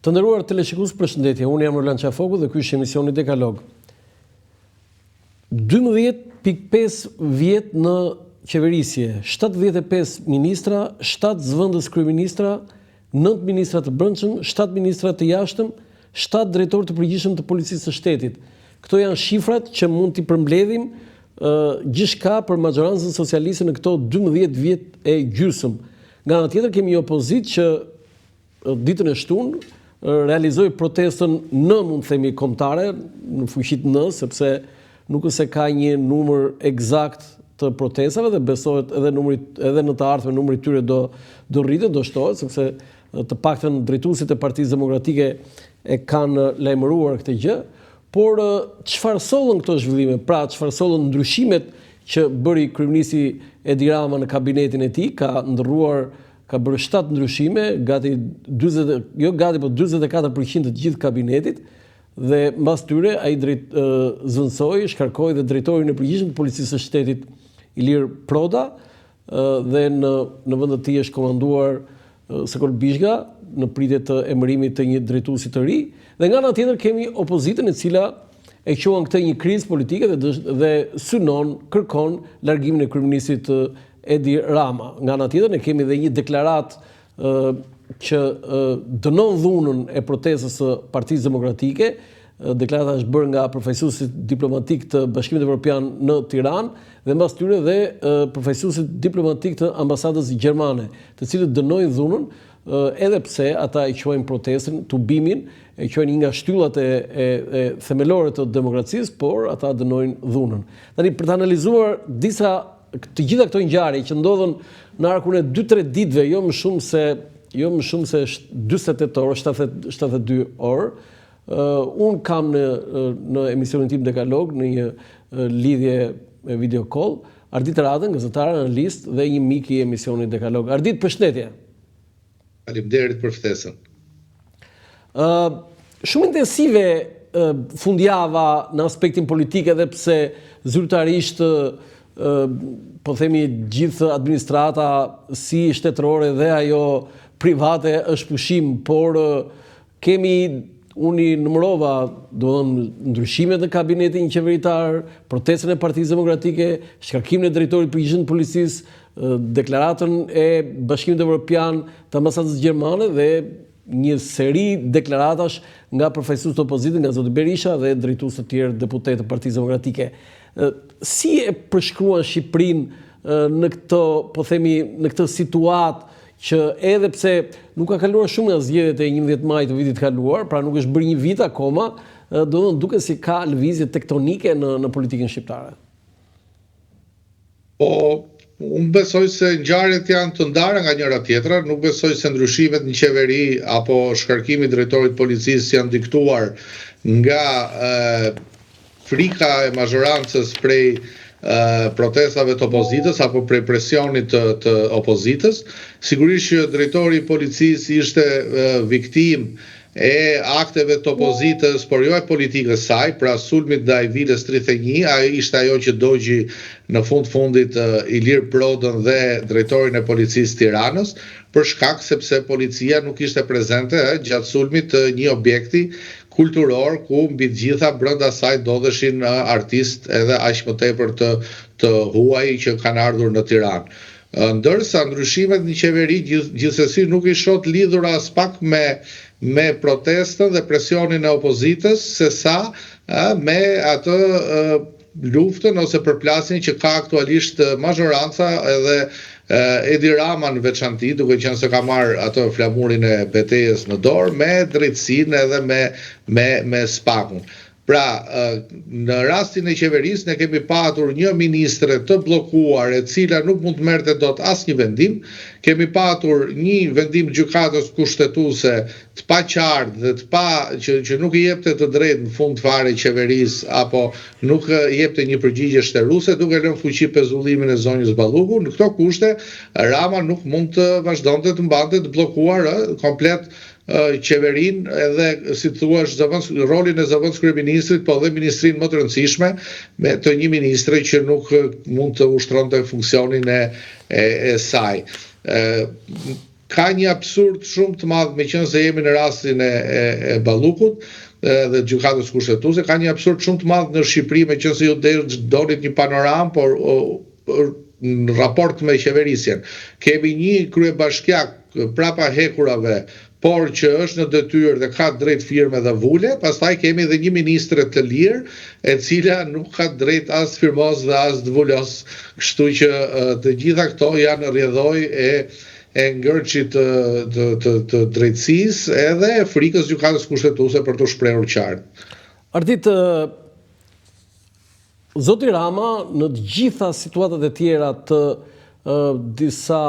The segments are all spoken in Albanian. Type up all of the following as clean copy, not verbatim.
Të nderuar teleshikues, përshëndetje. Unë jam Roland Qafoku dhe ky është emisioni Dekalog. 12.5 vjet në qeverisje, 75 ministra, 7 zëvendës kryeministra, 9 ministra të brendshëm, 7 ministra të jashtëm, 7 drejtorë të përgjithshëm të policisë së shtetit. Këto janë shifrat që mund t'i përmbledhim gjithçka për majorancën socialiste në këto 12 vjet e gjysmë. Nga ana tjetër kemi një opozitë që ditën e shtunë realizoi protestën në, mund të themi, kombëtare, në fuqit në, sepse nuk është se ka një numër eksakt të protestave dhe besohet edhe në të ardhmen numri i tyre do rritet, do shtohet, sepse të paktën drejtuesit e Partisë Demokratike e kanë lajmëruar këtë gjë, por çfarë sollën këto zhvillime? Pra, çfarë sollën ndryshimet që bëri kryeministri Edi Rama në kabinetin e tij, ka bërë 7 ndryshime, gati 44% të gjithë kabinetit, dhe mbas tyre ai zëvendësoi, shkarkoi dhe drejtorin e përgjithshëm të policisë së shtetit Ilir Proda, dhe në vend të tij është komanduar Sekol Bishga në pritje të emërimit të një drejtuesi të ri, dhe nga ana tjetër kemi opozitën e cila e quan këtë një krizë politike dhe kërkon largimin e kryeministrit Edi Rama. Nga ana tjetër ne kemi edhe një deklaratë që dënon dhunën e protestës së Partisë Demokratike. Deklarata është bërë nga përfaqësuesit diplomatik të Bashkimit Evropian në Tiranë dhe mbas tyre dhe përfaqësuesit diplomatik të ambasadës gjermane, të cilët dënojnë dhunën, edhe pse ata e quajnë protestën, tubimin, e quajnë një nga shtyllat e themelore të demokracisë, por ata dënojnë dhunën. Tani, për të analizuar të gjitha këto ngjarje që ndodhen në arkun e 2-3 ditëve, jo më shumë se 48 orë, 72 orë, unë kam në emisionin tim Dekalog, në një lidhje me video call, Ardit Radën, gazetare, analist dhe një mik i emisionit Dekalog. Ardit, përshëndetje. Faleminderit për ftesën. Shumë intensive fundjava në aspektin politik, edhe pse zyrtarisht po themi gjithë administrata si shtetërore dhe ajo private është pushim, por unë numërova ndryshimet në kabinetin qeveritar, protestën e Partisë Demokratike, shkarkimin e drejtorit përgjithshëm të policisë, deklaratën e Bashkimit Evropian të ambasadës gjermane dhe një seri deklaratash nga përfaqësues të opozitës, nga zoti Berisha dhe drejtues të tjerë deputet të Partisë Demokratike. Si e përshkruan Shqipërinë në këtë situatë që edhe pse nuk ka kaluar shumë nga zgjedhjet e 11 majit të vitit kaluar, pra nuk është bërë një vit akoma, duket si ka lëvizje tektonike në politikën shqiptare? Po, unë besoj se ngjarjet janë të ndara nga njëra tjetra, nuk besoj se ndryshimet në qeveri apo shkarkimi i drejtorit policisë janë diktuar nga frika e mazhorancës prej protestave të opozitës apo prej presionit të opozitës. Sigurisht që drejtori i policisë ishte viktim e akteve të opozitës, por jo e politikës saj, pra sulmit ndaj Vilës 31, ai ishte ajo që dogji në fundit Ilir Prodën dhe drejtorin e policisë Tiranës, për shkak sepse policia nuk ishte prezente gjatë sulmit të një objekti kulturor ku mbi të gjitha brenda saj ndodheshin artistë edhe aq më tepër të huaj që kanë ardhur në Tiranë. Ndërsa ndryshimet në qeveri gjithsesi nuk i shoh lidhur as pak me protestën dhe presionin e opozitës, sesa me atë luftën ose përplasjen që ka aktualisht mazhoranca edhe Edi Rama në veçanti, duke qenë se ka marrë atë flamurin e betejës në dorë, me drejtësinë edhe me spakun. Pra, në rastin e qeverisë ne kemi patur një ministre të bllokuar e cila nuk mund të merrte dot asnjë vendim, kemi patur një vendim gjykatës kushtetuese të paqartë dhe që nuk i jepte të drejtë në fund fare qeverisë apo nuk i jepte një përgjigje shtërruese, duke lënë fuqi pezullimin e zonjës Balluku. Në këto kushte Rama nuk mund të vazhdonte të mbante të bllokuar komplet qeverin edhe, si thua, rolin e zëvendës kryeministrit, po dhe ministrinë më të rëndësishme me të një ministre që nuk mund të ushtronte funksionin e saj. ka një absurd shumë të madh, meqense jemi në rastin e Ballukut dhe gjykatës kushtetuese, ka një absurd shumë të madh në Shqipëri, meqense ju donit një panoram, por në raport me qeverisjen. Kemi një kryebashkiak prapa hekurave, por që është në detyrë dhe ka drejt firme dhe vule, pastaj kemi edhe një ministre të lirë, e cila nuk ka drejt as firmos dhe as dvulos, kështu që të gjitha këto janë rrjedhoj e ngërçit të drejtësisë edhe e frikës gjykatës kushtetuese për të shprehur qartë. Ardit, zoti Rama, në të gjitha situatat e tjera të disa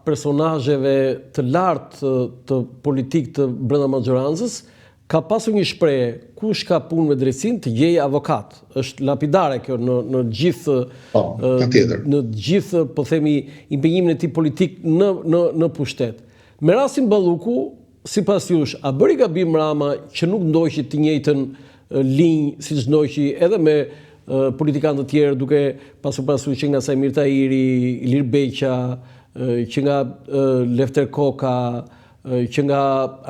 personazheve të lartë të politik të brenda maggiorancës, ka pasur një shprehje, kush ka punë me drejtësinë të gjejë avokat. Është lapidare kjo në gjithë në gjithë, po themi, impenjimin e tij politik në pushtet. Me rastin Balluku, sipas jush, a bëri gabim Rama që nuk ndoqi të njëjtën linjë siç ndoqi edhe me politikanë të tjerë, duke pasur që nga Sajmir Tahiri, Ilir Beqa, që nga Lefter Koka, që nga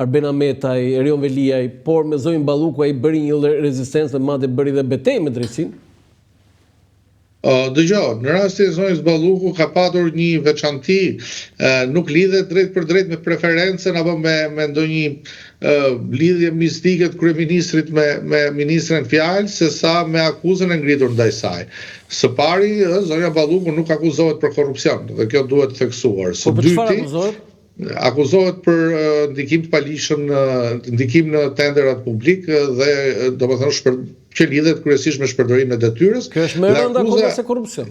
Arben Ahmetaj, Erion Veliaj, por me zonjën Balluku ai bëri një rezistencë dhe madje bëri dhe betejë me drejtësinë? Dëgjoj, në rastin e zonjës Balluku ka patur një veçanti, nuk lidhet drejt për drejt me preferencën apo me ndonjë lidhje mistike të kryeministrit me ministren fjalë, sesa me akuzën e ngritur ndaj saj. Së pari, zonja Balluku nuk akuzohet për korrupsion, dhe kjo duhet theksuar. Së dyti, akuzohet për ndikim të palishëm, ndikim në tenderat publik dhe domethënë që lidhet kryesisht me shpërdorim në detyrës. Kjo është më rënda akoma se korrupsion.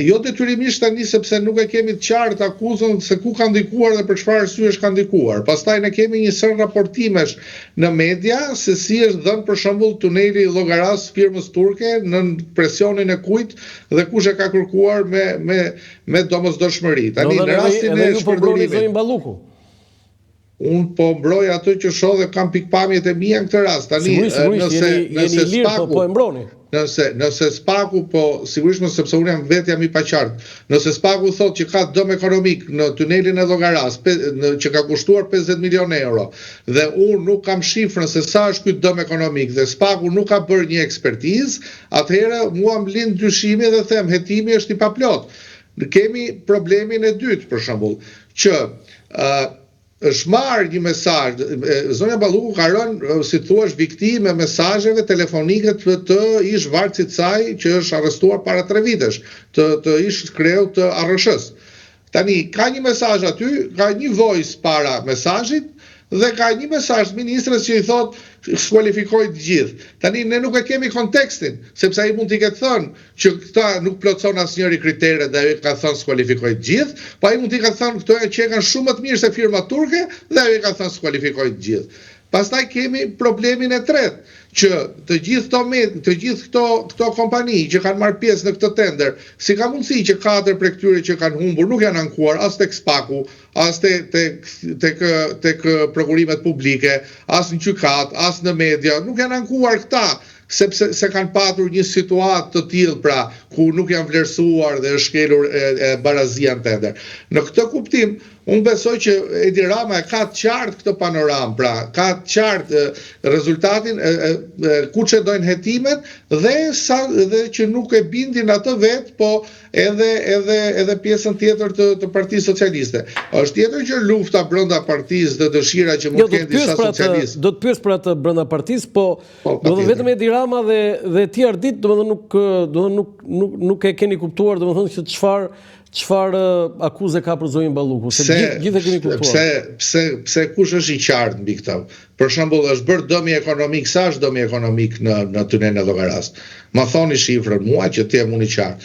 Jo detyrimisht tani, sepse nuk e kemi të qartë akuzën se ku ka ndikuar dhe për çfarë arsyesh ka ndikuar. Pastaj ne kemi një sër raportimesh në media se si është dhënë për shembull tuneli llogaras firmës turke në presionin e kujt dhe kush e ka kërkuar me domosdoshmëri. Tani në rastin e shpërdorimit Balluku. Unë po mbroj atë që shoh dhe kam pikpamjet e mia në këtë rast. Tani nëse Spaku po e mbroni. Nëse Spaku, po sigurisht sepse unë jam i paqartë. Nëse Spaku thotë që ka dëm ekonomik në tunelin e llogaras, që ka kushtuar 50 milion euro, dhe unë nuk kam shifrën se sa është ky dëm ekonomik dhe Spaku nuk ka bërë një ekspertizë, atëherë mua më lind dyshimi dhe them hetimi është i paplot. Kemi problemin e dytë, për shembull, që është marrë një mesazh, zonja Balluku ka rënë, si thua, viktime mesazheve telefonike të ish varësit saj që është arrestuar para 3 vitesh, të ish kreu të ARSH-s. Tani, ka një mesazh aty, ka një voice para mesazhit, dhe ka një mesazh ministres që i thot skualifikoj të gjithë. Tani ne nuk e kemi kontekstin, sepse ai mund t'i ketë thënë që këta nuk plotson asnjëri kriteret dhe ai ka thënë skualifikoj të gjithë, po ai mund t'i ka thënë këto që kanë shumë më të mirë se firma turke dhe ai ka thënë skualifikoj të gjithë. Pastaj kemi problemin e tretë, që të gjithë këto kompani që kanë marrë pjesë në këtë tender, si ka mundësi që 4 prej këtyre që kanë humbur nuk janë ankuar as tek Spaku, as tek prokurimet publike, as në gjykat, as në media, nuk janë ankuar këta, sepse se kanë patur një situatë të tillë, pra, ku nuk janë vlerësuar dhe është shkelur barazia në tender. Në këtë kuptim, unë besoj që Edi Rama ka të qartë këtë panoram, pra, ka të qartë rezultatin, ku çdojnë hetimet dhe që nuk e bindin atë vetë, po edhe pjesën tjetër të Partisë Socialiste. Është tjetër që lufta brenda partisë dhe dëshira që mund të kenë disa socialistë. Do të pyes për atë brenda partisë, po vetëm Edi Rama dhe ti Ardit, domethënë nuk e keni kuptuar, domethënë se çfarë akuze ka për zonjën Balluku, se gjithë e keni kuptuar. Pse kush është i qartë mbi këtë? Për shembull, është bërë dëmi ekonomik, sa është dëmi ekonomik në tunelin e llogaras? Ma thoni shifrën mua që ti jam unë i qartë.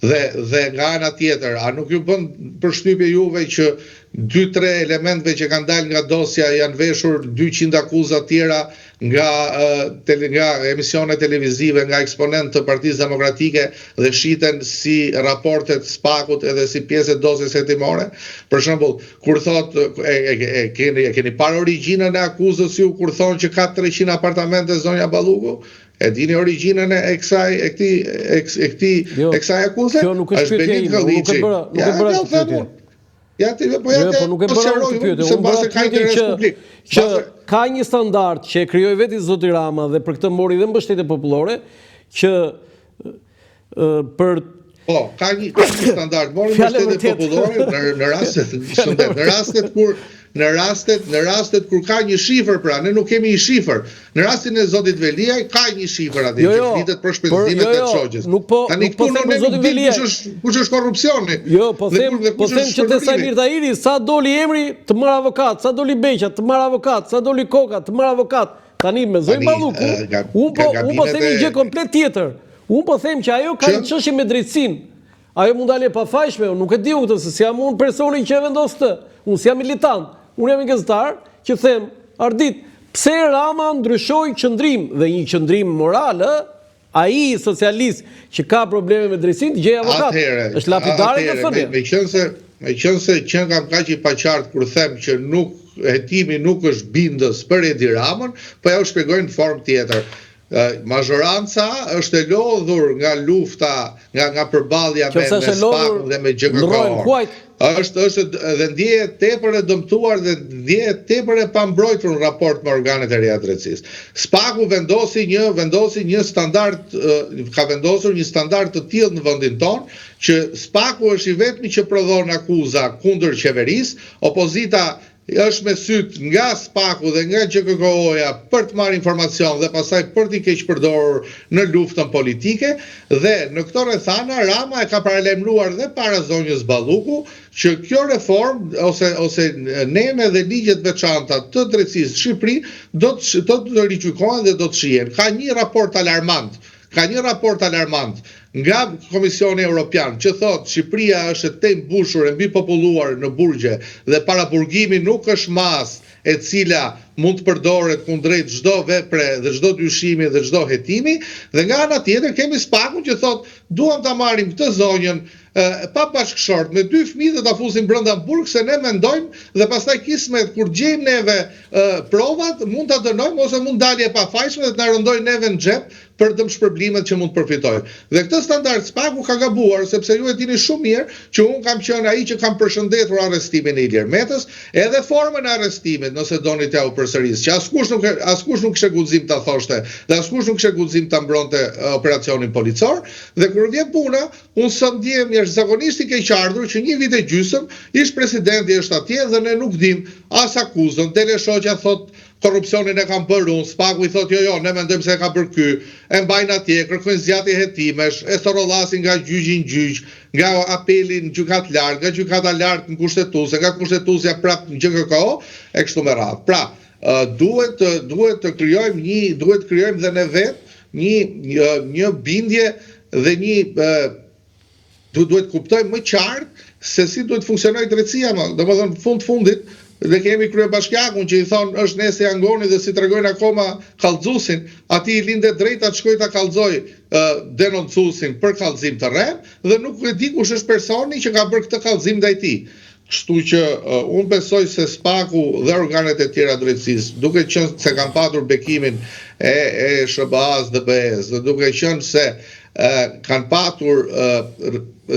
Dhe nga ana tjetër, a nuk ju bën përshtypje juve që 2-3 elementve që kanë dalë nga dosja janë veshur 200 akuza tjera nga emisione televizive, nga eksponent të Partisë Demokratike dhe shiten si raportet Spakut edhe si pjesë e dosjes hetimore? Për shembull, kur thot keni parë origjinën e akuzës ju kur thonë që ka 300 apartamente zonja Balluku? E dini origjinën e kësaj akuze? Kjo nuk është pyetje ime, nuk e bëra pyetje. Po nuk e bëra unë të pyetje. Unë bëra pyetje që ka një standard që e krijoi veti zoti Rama dhe për këtë mori dhe mbështetje populore që për ka një standard mori mbështetje populore në rastet kur ka një shifër, pra ne nuk kemi një shifër. Në rastin e zotit Veliaj ka një shifër aty që flitet për shpenzimet e çogjës. Tani këtu nuk di kush është korrupsioni. Po them që te Samir Tahiri sa doli emri të marr avokat, sa doli Beqa të marr avokat, sa doli Koka të marr avokat. Tani me Zoj Balluku, unë po them një gjë komplet tjetër. Unë po them që ajo ka një çështje me drejtësinë. Ajo mund dalë e pafajshme, unë nuk e di këtë, se jam unë personi që e vendos të. Unë si jam militant. Unë jam një gazetar që them, Ardit, pse Rama ndryshoi qëndrim dhe një qëndrim moral, ai socialist që ka probleme me drejtësinë, gjej avokat. Është lapidare kjo thënie. Meqense që kam kaq i paqartë kur them që hetimi nuk është bindës për Edi Ramën, po ja u shpjegoj në formë tjetër. Mazhoranca është e lodhur nga lufta, nga përballja me SPAK-un dhe me GKK. Është dhe ndjehet tepër e dëmtuar dhe ndjehet tepër e pambrojtur në raport me organet e reja të drejtësisë. SPAK-u vendosi një standard, ka vendosur një standard të tillë në vendin tonë, që SPAK-u është i vetmi që prodhon akuza kundër qeverisë, opozita është me syt nga SPAK-u dhe nga GKK-ja për të marrë informacion dhe pastaj për t'i keq përdorur në luftën politike, dhe në këto rrethana Rama e ka paralajmëruar dhe para zonjës Balluku që kjo reformë ose nene dhe ligjet veçanta të drejtësisë Shqipëri do të rigjykohen dhe do të shihen. Ka një raport alarmant nga Komisioni Evropian që thotë Shqipëria është e mbushur e mbi populluar në burgje dhe paraburgimi nuk është masë e cila mund të përdoret kundrejt çdo vepre dhe çdo dyshimi dhe çdo hetimi, dhe nga ana tjetër kemi SPAK-un që thotë duam ta marrim këtë zonjën pa bashkëshort me 2 fëmijë dhe ta fusim brenda në burg, se ne mendojmë dhe pastaj kismet kur gjejmë neve provat mund ta dënojmë ose mund dalje e pafajshme dhe të na rëndojë neve në xhep për dëmshpërblimet që mund të përfitojmë. Dhe këtë standard SPAK-u ka gabuar, sepse ju e dini shumë mirë që unë kam qenë ai që kam përshëndetur arrestimin e Ilir Metës, edhe formën e arrestimit, nëse doni t'ja u përsëris, që askush nuk kishte guxim ta thoshte, dhe askush nuk kishte guxim ta mbronte operacionin policor, dhe kur vjen puna, unë sa ndjem jashtëzakonisht i keqardhur që një vit e gjysmë ish presidenti është atje dhe ne nuk dim as akuzën. Dele Shoqja thot korrupsionin e kam bërë unë, SPAK-u i thot jo, ne mendojmë se e ka bërë ky, e mbajnë atje, kërkojnë zgjatje hetimesh, e thorollasin nga gjyqi në gjyq, nga apeli në gjykat lart, nga gjykata lart në kushtetuese, nga kushtetuesja prap në GKK, e kështu me radhë. Pra, duhet të krijojmë dhe ne vetë një bindje dhe duhet kuptojmë më qartë se si duhet funksionojë drejtësia, domethënë fundit dhe kemi kryebashkiakun që i thonë është Nesi Angoni dhe si tregojnë akoma kallxusin, ati i lindet drejta të shkojë ta kallxoj denoncusin për kallxim të rrem dhe nuk e di kush është personi që ka bërë këtë kallxim ndaj tij. Kështu që unë besoj se SPAK-u dhe organet e tjera drejtësisë, duke qenë se kanë patur bekimin e SBA-s dhe BE-s, dhe duke qenë se kanë patur,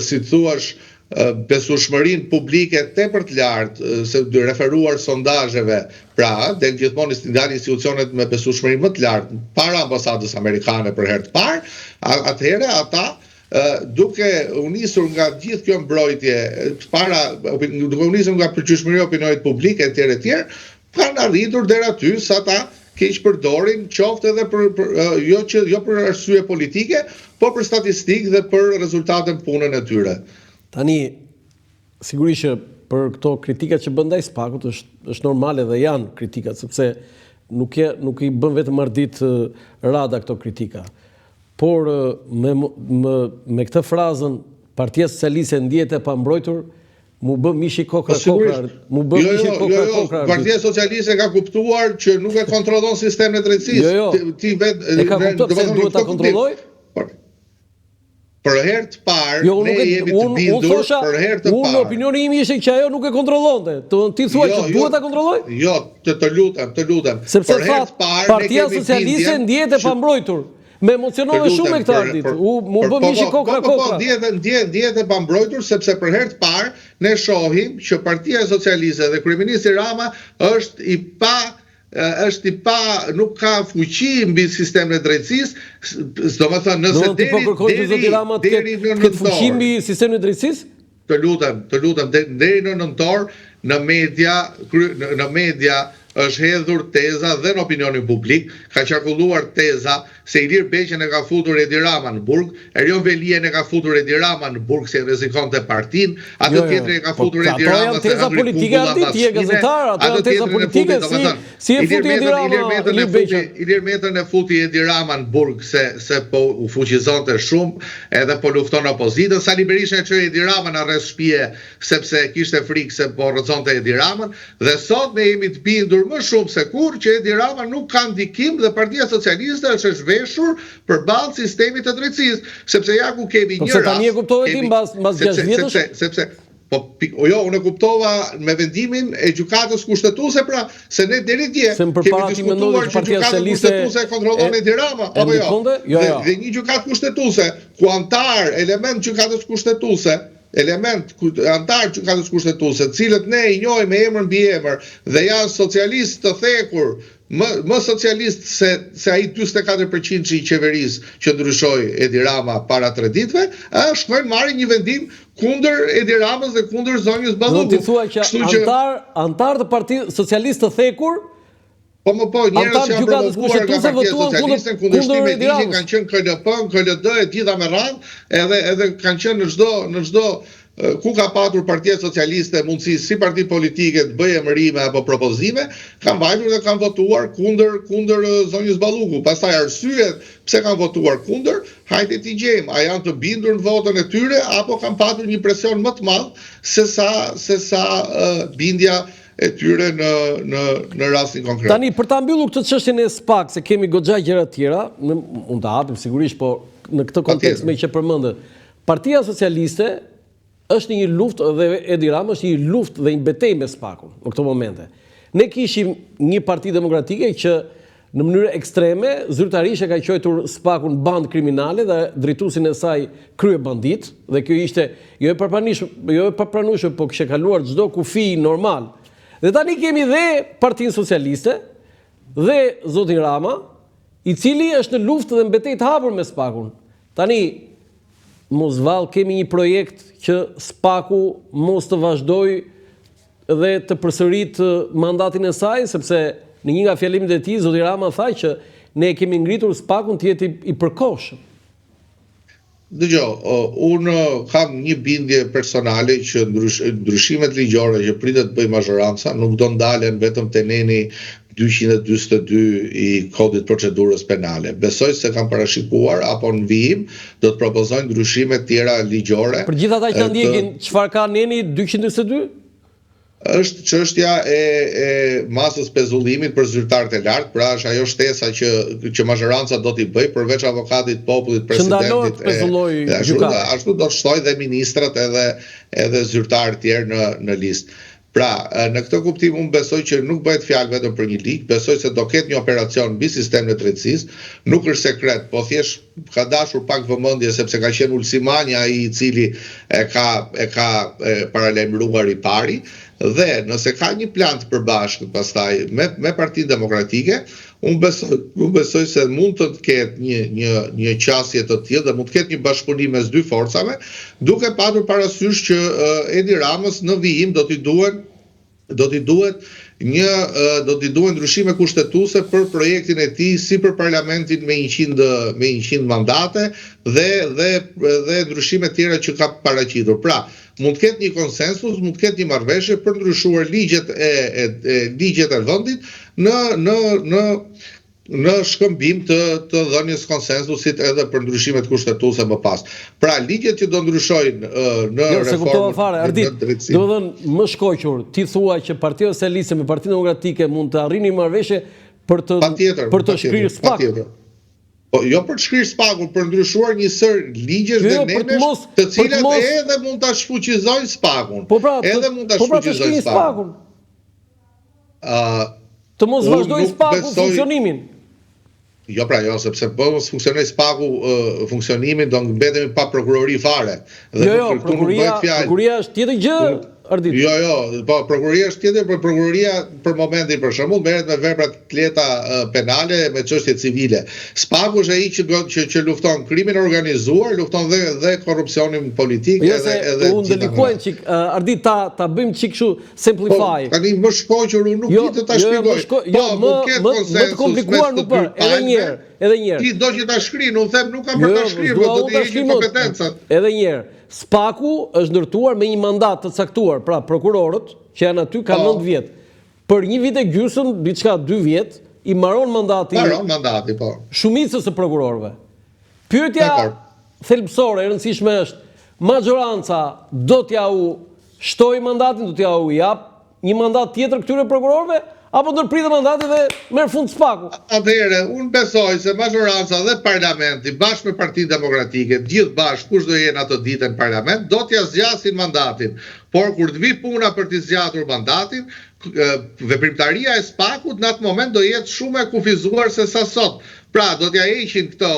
si thuash, besueshmërinë publike tepër të lartë, se referuar sondazheve, pra del gjithmonë dalin institucionet me besueshmëri më të lartë para ambasadës amerikane për herë të parë, atëherë ata duke u nisur nga gjithë kjo mbrojtje duke u nisur nga përgjithshmëria e opinionit publik e tjerë, kanë arritur deri aty sa ta keq përdorin qoftë edhe jo për arsye politike, po për statistikë dhe për rezultatet punën e tyre. Tani, sigurisht që për këto kritikat që bën ndaj SPAK-ut është normale dhe janë kritikat, sepse nuk i bën vetëm Ardit Rada këto kritika. Por me këtë frazën Partia Socialiste ndjehet e pambrojtur, mu bë mishi kokra. Partia Socialiste ka kuptuar që nuk e kontrollon sistemin e drejtësisë. E ka kuptuar pse duhet ta kontrolloj? Për herë të parë, ne jemi të bindur, për herë të parë. Unë opinioni im ishte që ajo nuk e kontrollonte. Ti thua që duhet ta kontrolloj? Jo, të lutem. Sepse Partia Socialiste ndjehet e pambrojtur. Me emocionove shumë e këtë Ardit. Mu bë mishi kokra. Ndihet e pambrojtur sepse për herë të parë ne shohim që Partia Socialiste dhe kryeministri Rama nuk ka fuqi mbi sistemin e drejtësisë, domethënë nëse deri në nëntor fuqi mbi sistemin e drejtësisë? Të lutem deri në nëntor në media është hedhur teza dhe në opinionin publik, ka qarkulluar teza se Ilir Beqen e ka futur Edi Rama në burg, Erion Velien e ka futur Edi Rama në burg se rrezikon të partin, atë tjetri e ka futur Edi Rama se teza politike ti e gazetar, ato janë teza politike si e futi Edi Rama Ilir Beqen. Ilir Metën e futi Edi Rama në burg se po u fuqizonte shumë edhe po lufton opozitën, Sali Berisha e çoi Edi Rama në rreth shtëpie sepse kishte frikë se po rrezonte Edi Ramën dhe sot ne jemi të bindur më shumë se kur që Edi Rama nuk ka ndikim dhe Partia Socialiste është zhveshur përballë sistemit të drejtësisë, sepse ja ku kemi një rast. Se tani e kuptove ti mbas 6 vjetësh? Sepse unë e kuptova me vendimin e gjykatës kushtetuese, pra se ne deri dje kemi diskutuar që gjykata kushtetuese e kontrollon Edi Rama, apo jo? Dhe një gjykatë kushtetuese ku element gjykatës kushtetuese antar gjykatës kushtetuese, cilët ne i njohim me emër mbi emër dhe janë socialistë të thekur, më socialist se ai 44% që i qeverisë që ndryshoi Edi Rama para 3 ditëve, shkojnë marrin një vendim kundër Edi Ramës dhe kundër zonjës Balluku. Do të thuaj që antar të Partisë Socialiste të thekur njerëz që janë promovuar nga Partia Socialiste në kundërshtim me ligjin kanë qenë KLP, KLD e gjitha me radhë, edhe kanë qenë në çdo ku ka patur Partia Socialiste mundësi si parti politike të bëjë emërime apo propozime, kanë vajtur dhe kanë votuar kundër zonjës Balluku. Pastaj arsyet pse kanë votuar kundër, hajde t'i gjejmë, a janë të bindur në votën e tyre apo kanë patur një presion më të madh se sa bindja e tyre në rastin konkret. Tani, për ta mbyllur këtë çështjen e SPAK, se kemi goxha gjëra të tjera, mund ta hapim sigurisht, po në këtë kontekst me që përmendet, Partia Socialiste është një luftë dhe Edi Rama është një luftë dhe një betejë me SPAK-un në këto momente. Ne kishim një parti demokratike që në mënyrë ekstreme zyrtarisht e ka quajtur SPAK-un bandë kriminale dhe drejtuesin e saj krye bandit, dhe kjo ishte jo e papranueshme, po kishte kaluar çdo kufi normal. Dhe tani kemi dhe Partinë Socialiste dhe zotin Rama, i cili është në luftë dhe në betejë të hapur me SPAK-un. Tani, mos vallë kemi një projekt që SPAK-u mos të vazhdoj dhe të përsërit mandatin e saj, sepse në një nga fjalimet e tij, zoti Rama tha që ne kemi ngritur SPAK-un të jetë i përkohshëm. Dëgjoj, unë kam një bindje personale që ndryshimet ligjore që pritet të bëjë mazhoranca nuk do ndalen vetëm te neni 242 i kodit procedurës penale. Besoj se kanë parashikuar apo në vijim do të propozojnë ndryshime tjera ligjore. Për gjithë ata që ndjekin, çfarë ka neni 242? Është çështja e masës pezullimit për zyrtarët e lartë, pra është ajo shtesa që mazhoranca do t'i bëj përveç avokatit popullit, presidentit ashtu do të shtoj dhe ministrat edhe zyrtarët tjerë në listë. Pra, në këtë kuptim unë besoj që nuk bëhet fjalë vetëm për një ligj, besoj se do ketë një operacion mbi sistemin e drejtësisë, nuk është sekret, po thjesht ka dashur pak vëmendje sepse ka qenë Ulsimania ai i cili e ka paralajmëruar i pari, dhe nëse ka një plan të përbashkët pastaj me Partinë Demokratike, unë besoj se mund të ketë një qasje të tillë dhe mund të ketë një bashkëpunim mes dy forcave, duke patur parasysh që Edi Ramës në vijim do t'i duhet ndryshime kushtetuese për projektin e tij si për parlamentin me 100 mandate dhe ndryshime tjera që ka paraqitur. Pra, mund të ketë një konsensus, mund të ketë një marrëveshje për ndryshuar ligjet e vendit në shkëmbim të dhënies konsensusit edhe për ndryshimet kushtetuese më pas. Pra, ligjet që do ndryshojnë në reformën e drejtësisë. Domethënë, më shkoqur, ti thua që Partia Socialiste me Partinë Demokratike mund të arrini një marrëveshje për të shkrirë SPAK. Jo për të shkrirë SPAK-un, për ndryshuar një sër ligjesh dhe nemesh, të cilat edhe mund ta shfuqizojnë SPAK-un. Edhe mund ta shfuqizojnë SPAK-un. Të mos vazhdojë SPAK-u funksionimin. Jo, pra jo, sepse po mos funksionoj spaku funksionimin, do mbetemi pa prokurori fare. Jo, prokuroria është tjetër gjë, Ardit. Jo, po prokuroria është tjetër, por prokuroria për momentin për shembull merret me vepra të lehta penale, me çështje civile. Spaku është ai që lufton krimin organizuar, lufton dhe korrupsionin politik edhe unë delikuajnë çik, Ardit ta bëjmë çik kështu simplify. Tani më shkoqur unë nuk di të ta shpjegoj. Më të komplikuar nuk bën. Edhe një herë. Ti do që ta shkrin, unë them nuk kam për ta shkrirë, do të heqin kompetencat. Edhe një herë. Spaku është ndërtuar me një mandat të caktuar, pra prokurorët që janë aty kanë 9 vjet. Për 1 vit e gjysmë, diçka 2 vjet, i mbaron mandati. Mbaron mandati, po. Shumicës së prokurorëve. Pyetja thelbësore e rëndësishme është, majoranca do t'ja u shtoj mandatin, do t'ja u jap një mandat tjetër këtyre prokurorëve, apo ndërpritet mandati dhe merr fund spaku? Atëherë, unë besoj se majoranca dhe parlamenti, bashkë me Partinë Demokratike, gjithë bashkë, kush do jenë ato ditë në parlament, do t'ja zgjasin mandatin. Por kur të vi puna për t'i zgjatur mandatin, veprimtaria e spakut në atë moment do jetë shumë e kufizuar se sa sot. Pra, do t'ja heqin këto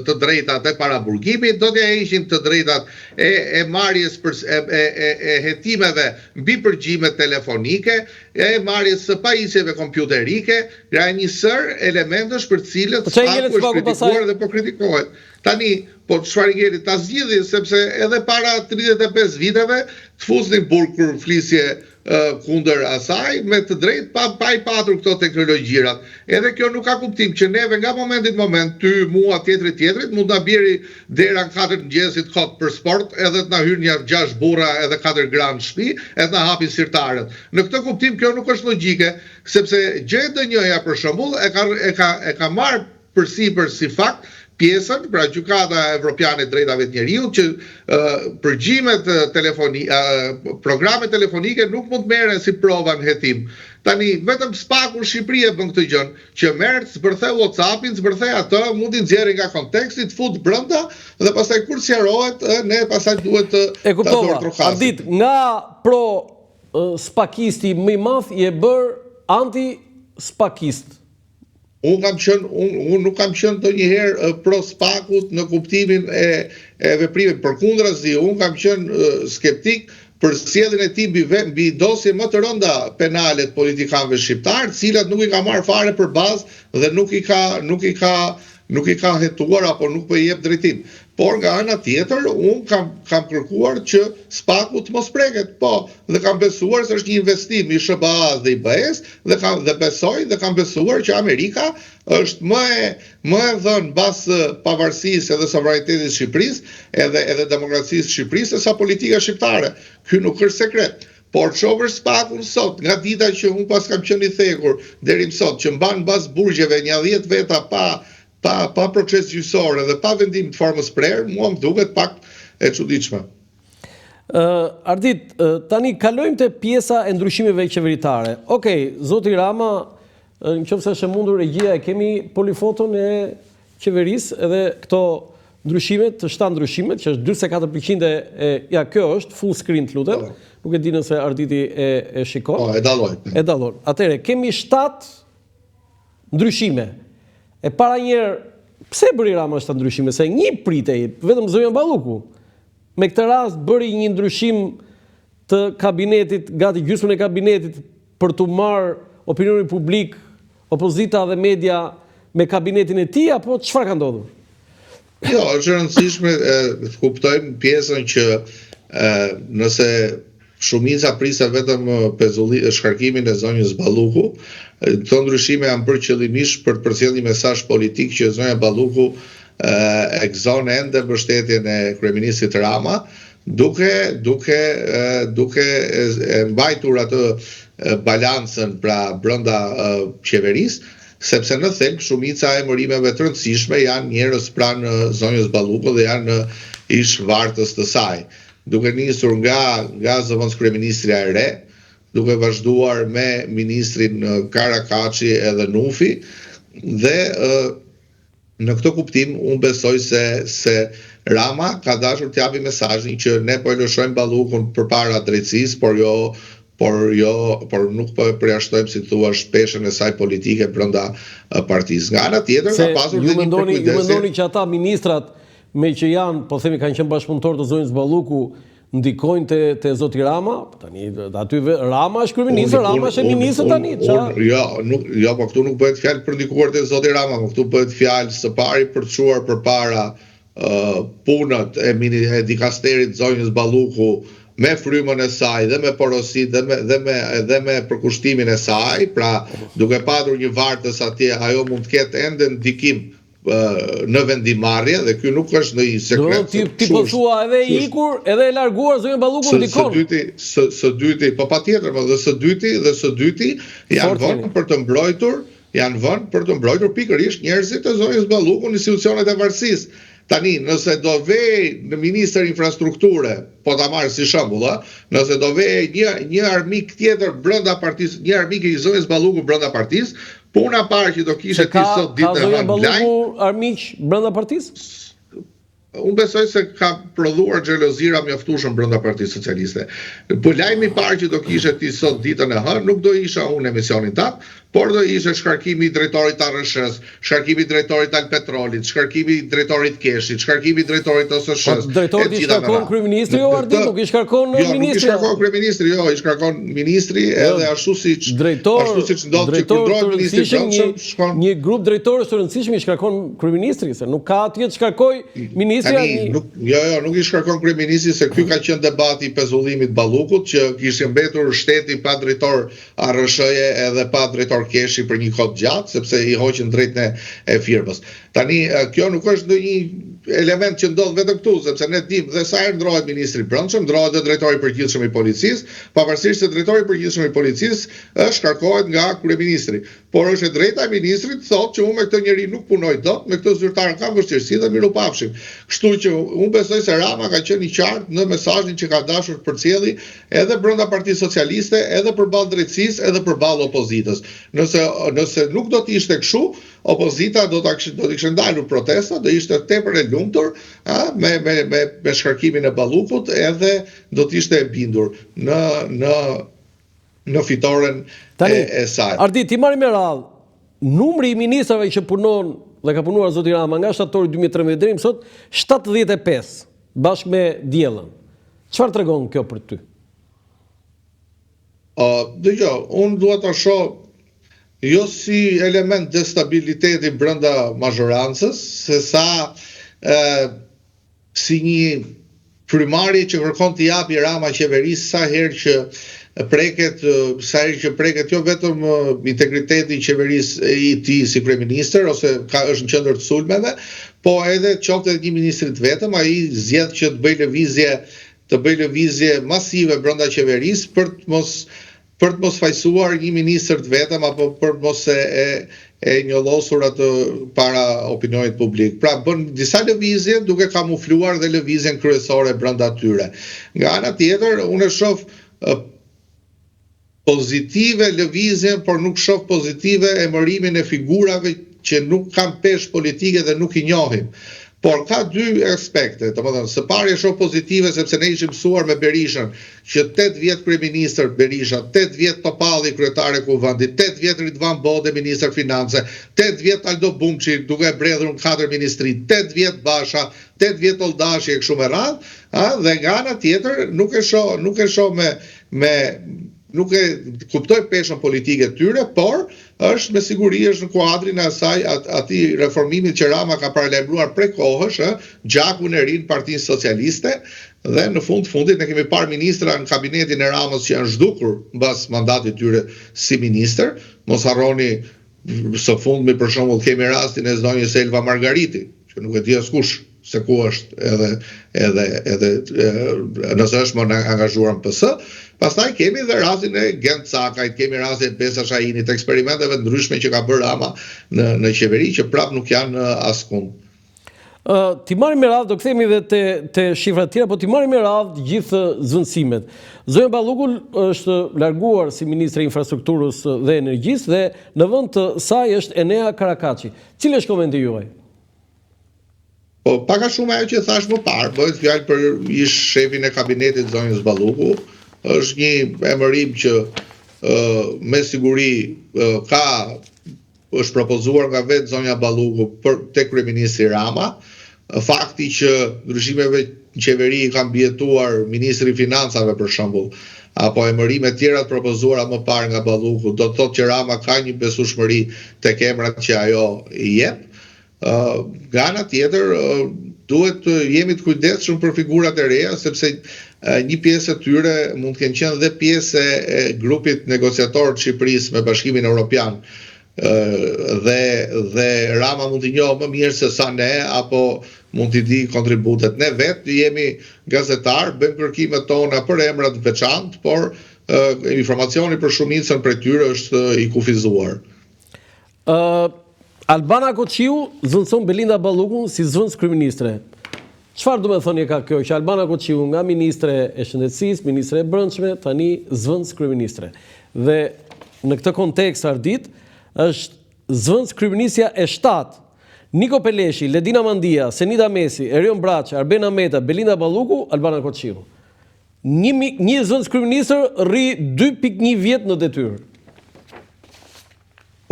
të drejtat e paraburgimit, do t'ja heqin të drejtat e marrjes e hetimeve mbi përgjimet telefonike, e marrjes së pajisjeve kompjuterike, nga një sër elementësh për cilët spaku është kritikuar dhe po kritikohet. Tani, po çfarë ngeli ta zgjidhin, sepse edhe para 35 viteve të fusnin burg kur flisje kundër asaj, me të drejtë pa i patur këto teknologjirat. Edhe kjo nuk ka kuptim që neve nga momenti në moment, ty, mua, tjetrit, mund ta bjeri dera në 4 mëngjesit kot për sport, edhe të na hyrë një 6 burra edhe 4 gram në shtëpi, edhe na hapin sirtarët. Në këtë kuptim kjo nuk është logjike, sepse GDN-ja për shembull e ka marrë përsipër si fakt pjesën, pra Gjykata Evropiane e Drejtave të Njeriut, që përgjimet programe telefonike nuk mund merren si prova në hetim. Tani, vetëm spaku në Shqipëri e bën këtë gjën, që merr, zbërthej WhatsAppin, zbërthej atë, mundi nxjerrë nga konteksti, të fut brenda dhe pastaj kur sqarohet, ne pastaj duhet të kuptova. Ardit, nga spakisti më i madh i e bër anti-spakist. Unë nuk kam qenë ndonjëherë pro spakut në kuptimin e veprimit. Përkundrazi, unë kam qenë skeptik për sjelljen e tij mbi dosje më të rënda penale të politikanëve shqiptar, të cilat nuk i ka marrë fare për bazë dhe nuk i ka hetuar apo nuk po i jep drejtim. Por nga ana tjetër, unë kam kërkuar që spaku të mos preket, po, dhe kam besuar se është një investim i SBA-s dhe IBE-s, dhe besoj dhe kam besuar që Amerika është më e dhënë mbas pavarësisë edhe sovranitetit të Shqipërisë edhe demokracisë së Shqipërisë se sa politika shqiptare. Ky nuk është sekret. Por çovër spakun sot, nga dita që unë pas kam qenë i thekur deri më sot, që mban mbas burgjeve një 10 veta pa proces gjyqësor dhe pa vendim të formës prerë, mua më duket pak e çuditshme. Ardit, tani kalojmë te pjesa e ndryshimeve qeveritare. Okej, zoti Rama, nëse është e mundur regjia, e kemi polifoton e qeverisë edhe këto ndryshimet, të 7 ndryshimet, që është 44% ja kjo është full screen, të lutem. Nuk e di nëse Arditi e shikon. Po, e dallon. Atëherë, kemi 7 ndryshime. E para njerë, pse bëri Rama 7 ndryshime? Se një pritej, vetëm Zonja Balluku. Me këtë rast bëri një ndryshim të kabinetit, gati gjysmën e kabinetit, për të marrë opinionin publik, opozita dhe media me kabinetin e tij, apo çfarë ka ndodhur? Jo, është rëndësishme të kuptojmë pjesën që nëse shumica priste vetëm shkarkimin e zonjës Balluku, këto ndryshime janë bërë qëllimisht për të përcjellë një mesazh politik që zonja Balluku e gëzon ende mbështetjen e kryeministit Rama, duke mbajtur atë balancën pra brenda qeverisë, sepse në thelb shumica e emërimeve të rëndësishme janë njerëz pranë zonjës Balluku dhe janë ish vartës të saj. Duke nisur nga zëvendës kryeministria e re, duke vazhduar me ministrin Karakaçi edhe Nufi, dhe në këtë kuptim unë besoj se Rama ka dashur të japi mesazhin që ne po e lëshojmë Ballukun përpara drejtësisë, por nuk po e përjashtojmë, si thua, peshën e saj politike brenda partisë. Nga ana tjetër ka pasur ju mendoni që ata ministrat me që janë, po themi, kanë qenë bashkëpunëtor të zonjës Balluku, ndikojnë te zoti Rama? Tani aty Rama është kryeminist, Rama është ministër tani. Jo, po këtu nuk bëhet fjalë për ndikuar te zoti Rama, po këtu bëhet fjalë së pari për të çuar përpara punët e dikasterit zonjës Balluku me frymën e saj dhe me porosit dhe me përkushtimin e saj, pra duke patur një vartës atje, ajo mund të ketë ende ndikim në vendimarrje, dhe ky nuk është ndonjë sekret. Ti po thua edhe e ikur, edhe e larguar zonjën Balluku ndikon. Së dyti, po patjetër, dhe së dyti janë vënë për të mbrojtur pikërisht njerëzit e zonjës Balluku në institucionet e varësisë. Tani, nëse do vej në Ministër Infrastrukture, po ta marrë si shembull, nëse do vej një armik tjetër brenda partisë, një armik i zonjës Balluku brenda partisë, puna parë që do kishe ti sot ditë në zonjën Balluku armiq brenda partisë? Unë besoj se ka prodhuar xhelozira mjaftueshëm brenda Partisë Socialiste. Po lajmi i parë që do kishe ti sot ditën e hënë nuk do isha unë emisionin tat, por do ishte shkarkimi i drejtorit të ARSH-s, shkarkimi i drejtorit të Alpetrolit, shkarkimi i drejtorit Keshit, shkarkimi i drejtorit të OSSH-s. Drejtori i shkarkon kryeministri Ardi, nuk i shkarkon ministri. Jo, nuk i shkarkon kryeministri, i shkarkon ministri, edhe ashtu siç ndodh që kundrohet ministri brendshëm, shkon një grup drejtorësh të rëndësishëm i shkarkon kryeministri, se nuk ka atje të shkarkoj ministri. Nuk i shkarkon kryeministri, se ky ka qenë debati i pezullimit Ballukut, që kishte mbetur shteti pa drejtor ARSH-je edhe pa drejtor Keshi për një kohë gjatë, sepse i hoqën drejtën e firmës. Tani, kjo nuk është ndonjë element që ndodh vetëm këtu, sepse ne dimë dhe sa herë ndrohet ministri i brendshëm, ndrohet dhe drejtori i përgjithshëm i policisë, pavarësisht se drejtori i përgjithshëm i policisë shkarkohet nga kryeministri. Por është e drejta e ministrit thotë që unë me këtë njeri nuk punoj dot, me këtë zyrtar kam vështirësi dhe mirupafshim. Kështu që unë besoj se Rama ka qenë i qartë në mesazhin që ka dashur të përcjelli edhe brenda Partisë Socialiste, edhe përballë drejtësisë, edhe përballë opozitës. Nëse nuk do të ishte kështu, opozita do të kishte ndalur protesta, do ishte tepër e lumtur me shkarkimin e Ballukut, edhe do të ishte e bindur në fitoren e saj. Ardi, ti marrim me radhë, numri i ministrave që punon dhe ka punuar zoti Rama nga shtatori 2013 deri më sot 75 bashkë me diellën. Çfarë tregon kjo për ty? Dëgjoj, unë dua ta shoh jo si element destabiliteti brenda mazhorancës, se sa si një frymarrje që kërkon të japi Rama qeverisë sa herë që preket jo vetëm integriteti i qeverisë i tij si kryeministër, ose është në qendër të sulmeve, po edhe qoftë edhe një ministri të vetëm, ai zgjedh që të bëj lëvizje masive brenda qeverisë për të mos fajsuar një ministër të vetëm, apo për mos e njollosur atë para opinionit publik. Pra bën disa lëvizje duke kamufluar dhe lëvizjen kryesore brenda tyre. Nga ana tjetër, unë shoh pozitive lëvizjen, por nuk shoh pozitive emërimin e figurave që nuk kanë peshë politike dhe nuk i njohim. Por ka dy aspekte, domethënë, së pari e shoh pozitive sepse ne ishim mësuar me Berishën, që 8 vjet kryeministër Berisha, 8 vjet Topalli kryetare e kuvendit, 8 vjet Ridvan Bode ministër finance, 8 vjet Aldo Bumçi duke bredhur në 4 ministri, 8 vjet Basha, 8 vjet Oldashi e kështu me radhë, dhe nga ana tjetër nuk e shoh nuk e kuptoj peshën politike tyre, por është me siguri është në kuadrin e asaj atij reformimit që Rama ka paralajmëruar prej kohësh, gjakun e ri në Partinë Socialiste, dhe në fundit ne kemi parë ministra në kabinetin e Ramës që janë zhdukur mbas mandatit tyre si ministër. Mos harroni së fundmi për shembull kemi rastin e zonjës Elva Margariti, që nuk e di askush se ku është edhe nëse është më angazhuar në PS. Pastaj kemi dhe rastin e Gent Sakajt, kemi rastin e Besa Shahinit, eksperimenteve ndryshme që ka bërë Rama në qeveri, që prap nuk janë askund. Ti marrim me radhë, do kthehemi edhe te shifrat tjera, po ti marrim me radhë gjithë zvendësimet. Zonja Balluku është larguar si ministre e infrastrukturës dhe energjisë, dhe në vend të saj është Enea Karakaçi. Cili është komenti juaj? Po, paka shumë ajo që thash më parë, bëhet fjalë për ish shefin e kabinetit zonjës Balluku, është një emërim që me siguri është propozuar nga vetë zonja Balluku tek kryeministri Rama. Fakti që ndryshimeve në qeveri kanë bjetuar ministri i financave për shembull, apo emërime tjera të propozuara më parë nga Balluku, do të thotë që Rama ka një besueshmëri tek emrat që ajo i jep. Nga ana tjetër, duhet të jemi të kujdesshëm për figurat e reja, sepse një pjesë e tyre mund të kenë qenë dhe pjesë e grupit negociator të Shqipërisë me Bashkimin Evropian. Dhe Rama mund t'i njohë më mirë se sa ne, apo mund t'i di kontributet. Ne vetë jemi gazetar, bëjmë kërkimet tona për emrat veçantë, por informacioni për shumicën prej tyre është i kufizuar. Albana Koçiu zëvendëson Belinda Ballukun si zëvendës kryeministre. Çfarë do të thonë ka kjo që Albana Koçiu nga ministre e shëndetësisë, ministre e brendshme, tani zëvendës kryeministre. Dhe në këtë kontekst Ardit është zëvendës kryeministja e 7. Niko Peleshi, Ledina Mandia, Senida Mesi, Erion Braçi, Arbena Meta, Belinda Balluku, Albana Koçiu. Një zëvendës kryeministër rri 2.1 vjet në detyrë.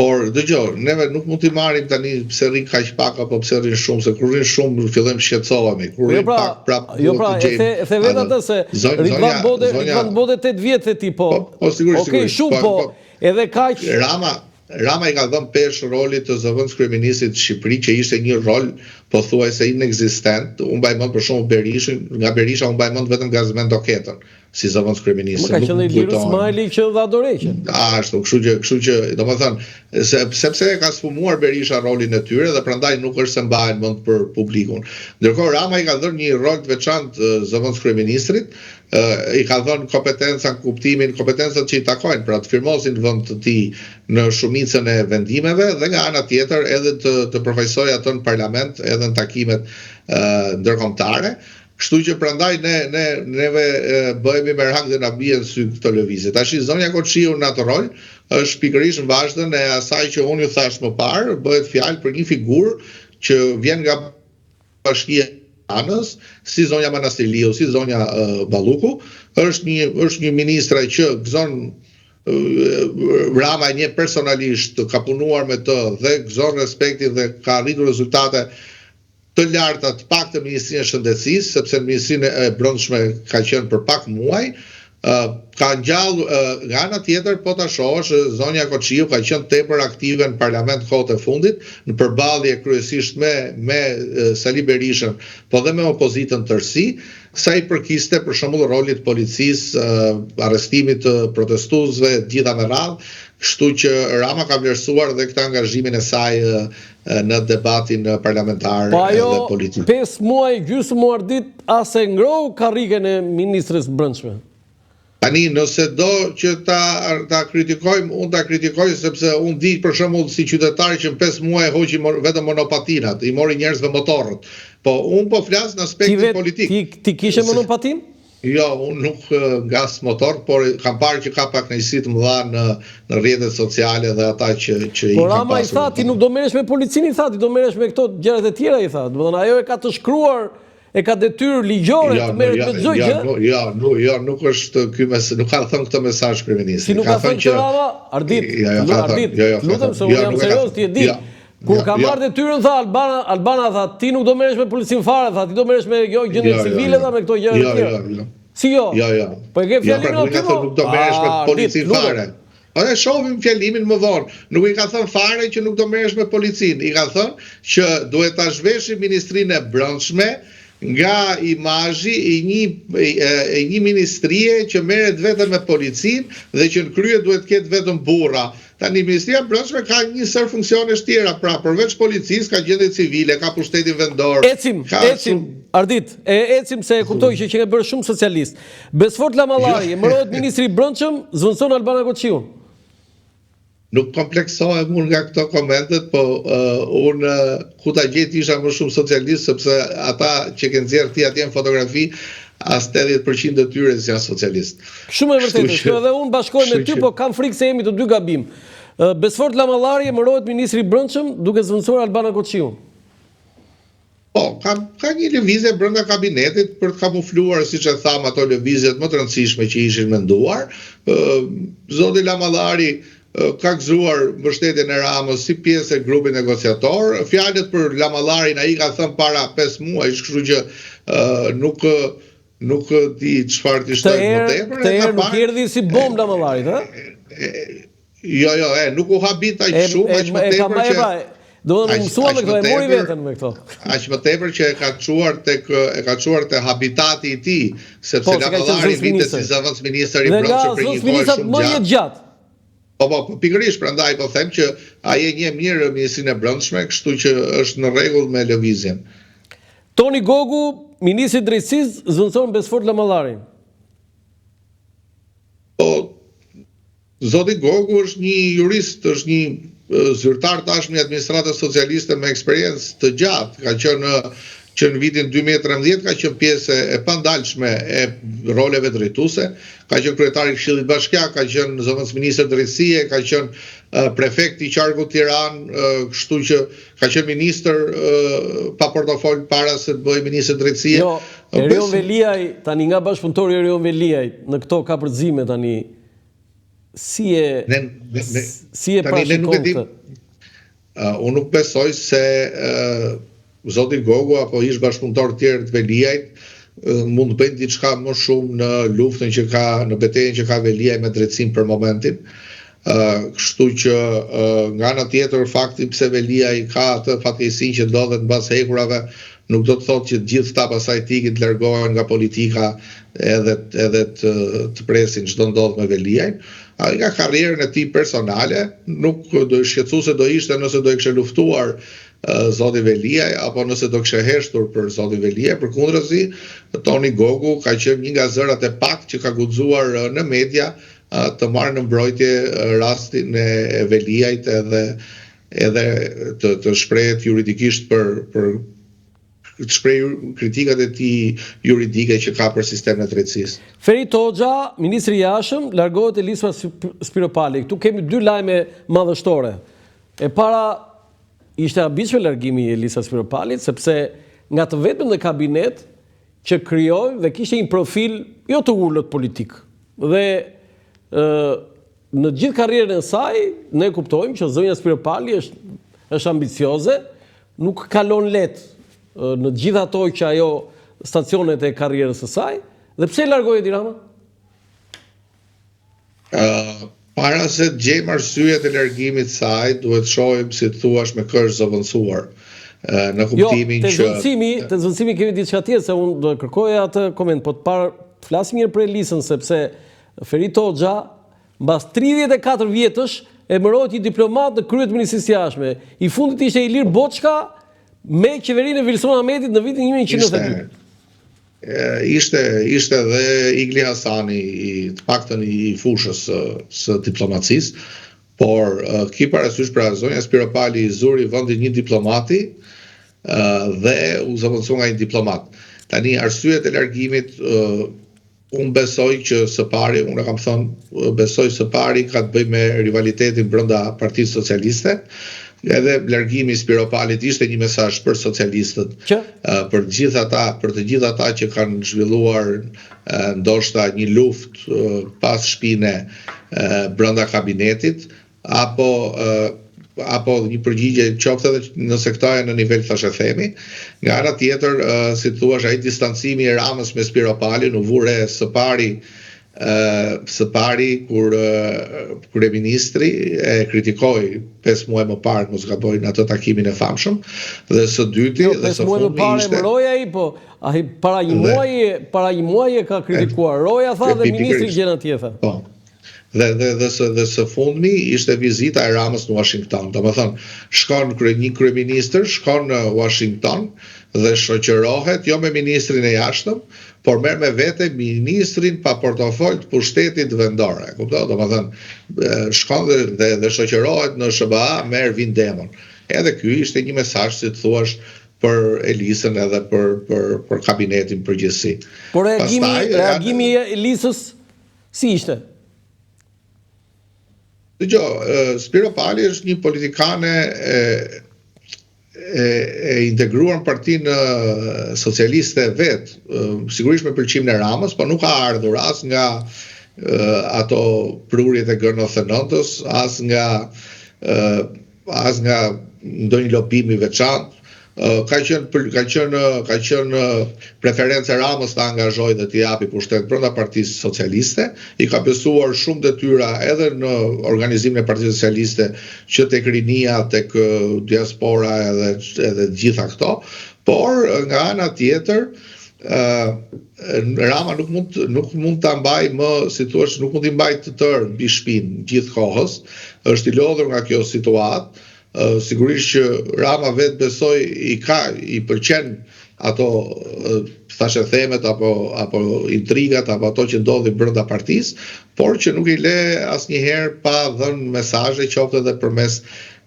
Por dëgjoj, neve nuk mund t'i marrim tani pse rrin kaq pak apo pse rrin shumë, se kur rrin shumë fillojmë shqetësohemi. Kur rrin pak prap. Jo pra, e the vetë atë se Ridvan Bode 8 vjet e ti po. Sigurisht. Okej, shumë po. Edhe kaq Rama i ka dhënë pesh rolit të zëvendës kryeministit të Shqipëri, që ishte një rol pothuajse inekzistent. Unë mbaj mend për shembull Berishën, nga Berisha unë mbaj mend vetëm Gazmend Doketën si zëvendës kryeministit. Më ka qenë Ilirë Smajli që dha dorëheqjen. Ashtu, kështu që domethënë, sepse ka sfumuar Berisha rolin e tyre dhe prandaj nuk është se mbahen mend për publikun. Ndërkohë Rama i ka dhënë një rol të veçantë zëvendës kryeministrit, i ka dhënë kompetencat që i takojnë, pra të firmosin vend të tij në shumicën e vendimeve dhe nga ana tjetër edhe të përfaqësojë atë në parlament edhe në takimet ndërkombëtare. Kështu që prandaj neve bëhemi merak dhe na bien sy këto lëvizje. Tash zonja Koçiu në atë rol është pikërisht në vazhdën e asaj që unë ju thash më parë, bëhet fjalë për një figurë që vjen nga bashkia Anës, si zonja Manastirliu, si zonja Balluku, është një ministre që gëzon Rama një personalisht, ka punuar me të dhe gëzon respektin dhe ka arritur rezultate të larta të pak të Ministrinë e Shëndetësisë, sepse në Ministrinë e Brendshme ka qenë për pak muaj. Ka ngjallë nga ana tjetër, po ta shohësh, zonja Koçiu ka qenë tepër aktive në parlament kohët e fundit, në përballje kryesisht me Sali Berishën, po dhe me opozitën tërësi, sa i përkiste për shembull rolit policisë, arrestimit të protestuesve, gjitha me radhë, kështu që Rama ka vlerësuar dhe këtë angazhimin e saj në debatin parlamentar dhe politik. 5 muaj gjysmë Ardit as e ngrohu karrigen e ministres brendshme. Tani, nëse do që ta kritikojmë, unë ta kritikoj sepse unë di për shembull si qytetari që në 5 muaj hoqi vetëm monopatinat, i mori njerëzve motorët. Po unë po flas në aspektin politik. Ti kishe monopatin? Jo, unë nuk ngas motor, por kam parë që ka pak kënaqësi të mëdha në rrjetet sociale dhe ata që i kanë pasur. Por Rama i tha ti nuk do merresh me policinë, i tha ti do merresh me këto gjërat e tjera, i tha. Domethënë ajo e ka të shkruar, e ka detyrë ligjore të merret me çdo gjë. Jo, nuk është ky nuk ka thënë këtë mesazh kryeministri. Si nuk ka thënë që Rama, Ardit, lutem se unë jam serioz, ti e di. Kur ka marrë detyrën tha Albana tha ti nuk do merresh me policinë fare, tha ti do merresh me gjendje civile dhe me këto gjëra të tjera. Si jo? Jo. Po e ke fjalimin aty? Nuk do merresh me policinë fare. Ne shohim fjalimin më vonë. Nuk i ka thënë fare që nuk do merresh me policinë. I ka thënë që duhet ta zhveshë Ministrinë e Brendshme nga imazhi i një ministrie që merret vetëm me policinë dhe që në krye duhet të ketë vetëm burra. Tani Ministria e Brendshme ka një sër funksionesh tjera, pra përveç policisë ka gjendje civile, ka pushtetin vendor. Ecim. Ardit, ecim se e kuptoj që ke bërë shumë socialist. Besfort Lamallari, emërohet ministri i Brendshëm, zvendëson Albana Koçiu. Nuk kompleksohem unë nga këto komentet, po unë ku ta gjej isha më shumë socialist, sepse ata që kanë nxjerrë ti atje në fotografi, as 80% e tyre janë socialist. Shumë e vërtetë, që edhe unë bashkoj me ty, po kam frikë se jemi të dy gabim. Besfort Lamallari emërohet ministri i Brendshëm duke zvendësuar Albana Koçiu. Po, ka një lëvizje brenda kabinetit për të kamufluar, siç e tham, ato lëvizjet më të rëndësishme që ishin menduar. Zoti Lamallari ka gëzuar mbështetjen e Ramës si pjesë e grupit negociator. Fjalët për Lamallarin ai ka thënë para 5 muajsh, kështu që nuk di çfarë të shtoj më tepër. Të herë nuk erdhi si bombë Lamallarit, Jo, nuk u habit aq shumë, aq më tepër që do të mësua me këto, e mori veten me këto. Aq më tepër që e ka çuar te habitati i tij, sepse Lamallari vitet si zëvendësministër i brendshëm për një kohë shumë gjatë. Po, pikërisht, prandaj po them që ai e njeh mirë ministrinë e brendshme, kështu që është në rregull me lëvizjen. Toni Gogu, ministri i drejtësisë, zëvendëson Besfort Lamallarin. Po, zoti Gogu është një jurist, është një zyrtar tashmë i administratës socialiste me eksperiencë të gjatë, ka qenë që në vitin 2013 ka qenë pjesë e pandalshme e roleve drejtuese, ka qenë kryetari i Këshillit Bashkiak, ka qenë zëvendësministër drejtësie, ka qenë prefekt i qarkut Tiranë, kështu që ka qenë ministër pa portofol para se të bëjë ministër drejtësie. Jo, Erion Veliaj, tani nga bashkëpunëtori Erion Veliaj, në këto kapërcime tani si e parashikon? Unë nuk besoj se zoti Gogu apo ish bashkëpunëtor tjerë të Veliajt mund të bëjnë diçka më shumë në luftën që ka, në betejën që ka Veliaj me drejtësinë për momentin. Kështu që nga ana tjetër fakti pse Veliaj ka atë fatkeqësinë që ndodhet mbas hekurave nuk do të thotë që gjithë ta pasaj tikin të largohen nga politika edhe të presin çdo ndodh me Veliajn. Ai nga karrierën e tij personale, nuk do shqetësuese do ishte nëse do i kishte luftuar zoti Veliaj, apo nëse do kishte heshtur për zoti Veliaj. Përkundrazi, Toni Gogu ka qenë një nga zërat e pak që ka guxuar në media të marrë në mbrojtje rastin e Veliajt edhe të shprehet juridikisht për të shprehur kritikat e tij juridike që ka për sistemin e drejtësisë. Ferit Hoxha, ministri i jashtëm, largohet Elisa Spiropali. Këtu kemi 2 lajme madhështore. E para ishte habitshme largimi i Elisa Spiropalit, sepse nga të vetëm në kabinet që krijoi dhe kishte një profil jo të ulët politik. Dhe në gjithë karrierën e saj ne kuptojmë që zonja Spiropali është ambicioze, nuk kalon lehtë në gjithë ato që ajo stacionet e karrierës së saj, dhe pse largoi Edi Rama? Para se të gjejmë arsyet e largimit të saj, duhet shohim si thuash me kërë zëvendësuar. Në kuptimin që te zvendësimi kemi diçka tjetër, se unë do të kërkoja atë koment, po të parë flasim mirë për Elisën, sepse Ferit Hoxha mbas 34 vjetësh emërohet një diplomat në krye të Ministrisë së Jashtme. I fundit ishte Ilir Boçka me qeverinë e Vilson Ahmetit në vitin 1992. Ishte dhe Igli Hasani, të paktën i fushës së diplomacisë, por ki parasysh pra zonja Spiropali i zuri vendin një diplomati dhe u zëvendësua nga një diplomat. Tani arsyet e largimit unë besoj që së pari, unë kam thënë, besoj së pari ka të bëjë me rivalitetin brenda Partisë Socialiste. Edhe largimi i Spiropalit ishte një mesazh për socialistët, për të gjithë ata që kanë zhvilluar ndoshta një luftë pas shpine brenda kabinetit, apo një përgjigje qoftë edhe nëse këta janë në nivel thashë themi. Nga ana tjetër, si thua, ai distancimi i Ramës me Spiropalin u vure së pari kur kryeministri e kritikoi 5 muaj më parë, mos gaboj, në atë takimin e famshëm, dhe së dyti dhe së fundmi ishte. Roja i, po ai para një muaji e ka kritikuar. Roja tha dhe ministri gjëna tjetër. Po. Dhe së fundmi ishte vizita e Ramës në Washington. Domethënë, shkon një kryeministër, shkon në Washington dhe shoqërohet jo me ministrin e jashtëm, por merr me vete ministrin pa portofol të pushtetit vendor. Kupton? Domethënë, shkon dhe shoqërohet në SBA me Ervin Demon. Edhe ky ishte një mesazh, si të thuash, për Elisën edhe për kabinetin përgjithësi. Por reagimi i Elisës si ishte? Spiropali është një politikane e integruar në Partinë Socialiste vet, sigurisht me pëlqimin e Ramës, por nuk ka ardhur as nga ato prurjet e G99-s, as nga ndonjë lobim i veçantë. Ka qenë preferencë e Ramës të angazhojë dhe t'i japi pushtet brenda Partisë Socialiste, i ka besuar shumë detyra edhe në organizimin e Partisë Socialiste, që tek rinia, tek diaspora edhe gjitha këto, por nga ana tjetër Rama nuk mund ta mbaj më, si thuaç, nuk mund t'i mbaj të tërë mbi shpinë gjithë kohës, është i lodhur nga kjo situatë. Sigurisht që Rama vetë besoj i pëlqen ato thashë themet apo intrigat apo ato që ndodhin brenda partisë, por që nuk i le asnjëherë pa dhënë mesazhe qoftë edhe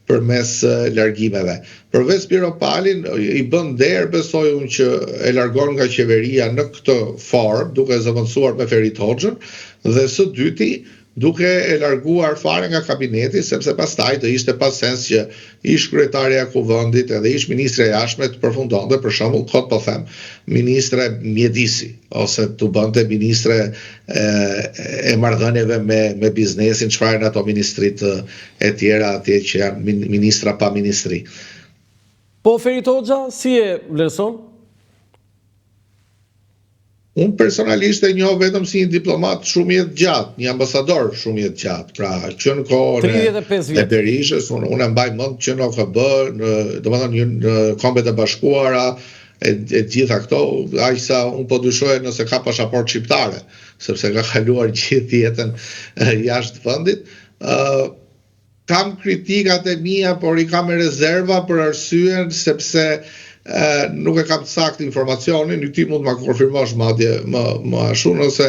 përmes largimeve. Përveç Piero Palin i bën der, besoj unë, që e largon nga qeveria në këtë formë, duke zëvendësuar me Ferit Hoxhën, dhe së dyti duke e larguar fare nga kabineti, sepse pastaj do ishte pa sens që ish kryetaria e kuvendit edhe ish ministre e jashtme të përfundonte, për shembull, kot po them, ministre mjedisi, ose të bënte ministre e marrëdhënieve me biznesin, çfarë në ato ministrit e tjera atje që janë ministra pa ministri. Po Ferit Hoxha, si e vlerëson? Unë personalisht e njoh vetëm si një diplomat shumë jetë gjatë, një ambasador shumë jetë gjatë. Pra, që në kohën e Berishës, unë e mbaj mend që në OKB, domethënë në Kombet e Bashkuara, e gjitha këto, aq sa unë po dyshoja nëse ka pasaportë shqiptare, sepse ka kaluar gjithë jetën jashtë vendit. Kam kritikat e mia, por i kam rezerva për arsyen sepse nuk e kam saktë informacionin, ti mund ma konfirmosh madje më ashtu, nëse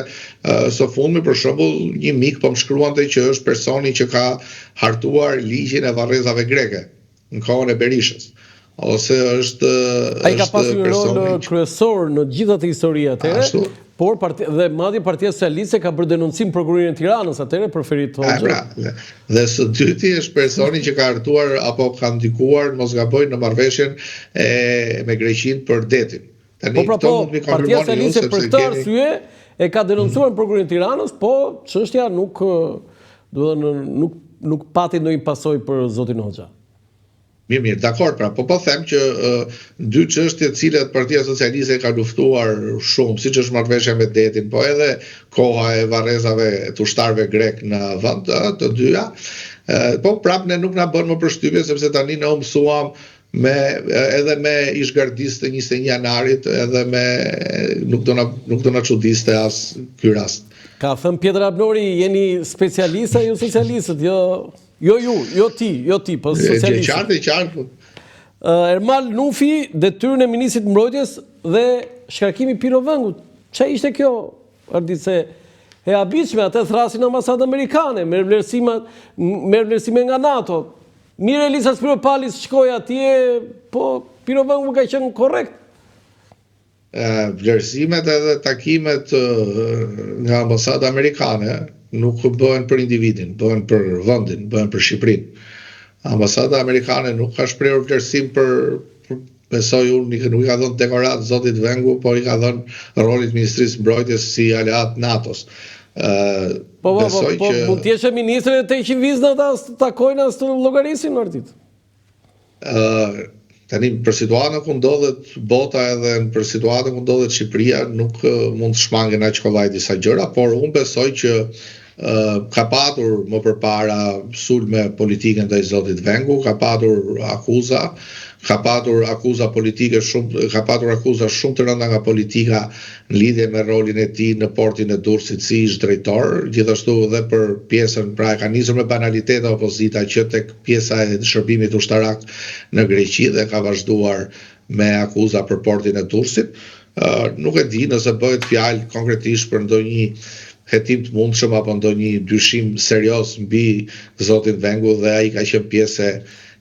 së fundmi për shembull një mik po më shkruante që është personi që ka hartuar ligjin e varrezave greke në kohën e Berishës. Ose është ai ka pasur një rol kryesor në gjitha të historia atëherë, por dhe madje Partia Socialiste ka bërë denoncim prokurorin e Tiranës atëherë për Ferit Hoxhën. Dhe së dyti është personi që ka hartuar apo ka ndikuar, mos gaboj, në marrëveshjen me Greqinë për detin. Partia Socialiste për këtë arsye e ka denoncuar prokurorin e Tiranës, po çështja nuk pati ndonjë pasojë për zotin Hoxha. Mirë, dakor, pra, po them që dy çështje të cilat Partia Socialiste ka luftuar shumë, siç është marrëveshja me detin, po edhe koha e varrezave të ushtarëve grek në vend, të dyja, po prap ne nuk na bën më përshtypje sepse tani ne u mësuam edhe me ish-gardistë të 21 janarit, edhe me nuk do na çudiste as ky rast. Ka thënë Pjetër Abnori, jeni specialista, ju socialistët, jo ti, po socialistët. Qartë. Ermal Nufi, detyrën e ministrit mbrojtjes dhe shkarkimi Piro Vëngut. Ç'a ishte kjo? Se e habitshme, atë thrasin ambasadë amerikane, merr vlerësime nga NATO. Mirë, Elisa Spiro Palis shkoi atje, po Piro Vëngu ka qenë korrekt. Vlerësimet edhe takimet nga ambasada amerikane nuk bëhen për individin, bëhen për vendin, bëhen për Shqipërinë. Ambasada amerikane nuk ka shprehur vlerësim për, besoj unë, nuk i ka dhënë dekorat zotit Vëngu, por i ka dhënë rolit Ministrisë Mbrojtjes si aleat NATO-s. Po, mund t'jeshe ministre të heqin vizën ata takojnë as të llogarisin Martit. Tani, për situatën ku ndodhet bota edhe për situatën ku ndodhet Shqipëria, nuk mund të shmangen aq kollaj disa gjëra, por unë besoj që ka patur më përpara sulme politike ndaj zotit Vëngu, ka patur akuza politike shumë, ka patur akuza shumë të rënda nga politika në lidhje me rolin e tij në portin e Durrësit si ish drejtor, gjithashtu edhe për pjesën, pra e ka nisur me banalitet opozita që tek pjesa e shërbimit ushtarak në Greqi dhe ka vazhduar me akuza për portin e Durrësit. Nuk e di nëse bëhet fjalë konkretisht për ndonjë hetim të mundshëm apo ndonjë dyshim serioz mbi zotin Vëngu dhe ai ka qenë pjesë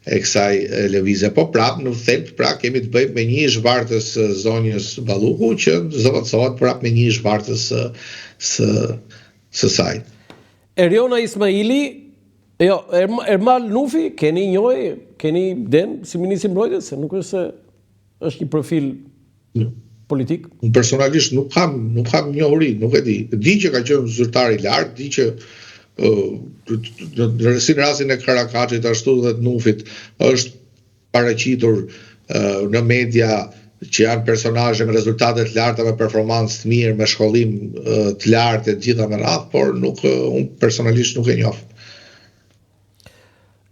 e kësaj lëvizje. Po prap në thelb kemi të bëjmë me një ish-bartës zonjës Balluku që zëvendësohet prap me një ish-bartës së saj. Eriona Ismaili Jo, Ermal Nufi, keni njoj, keni den si ministri mbrojtjes, se nuk është se është një profil politik? Unë personalisht nuk kam njohuri, nuk e di. Di që ka qenë zyrtar i lartë, di që në rastin e Karakaçit ashtu dhe të Nufit është paraqitur në media që janë personazhe me rezultate të larta, me performancë të mirë, me shkollim të lartë e të gjitha me radhë, por unë personalisht nuk e njoh.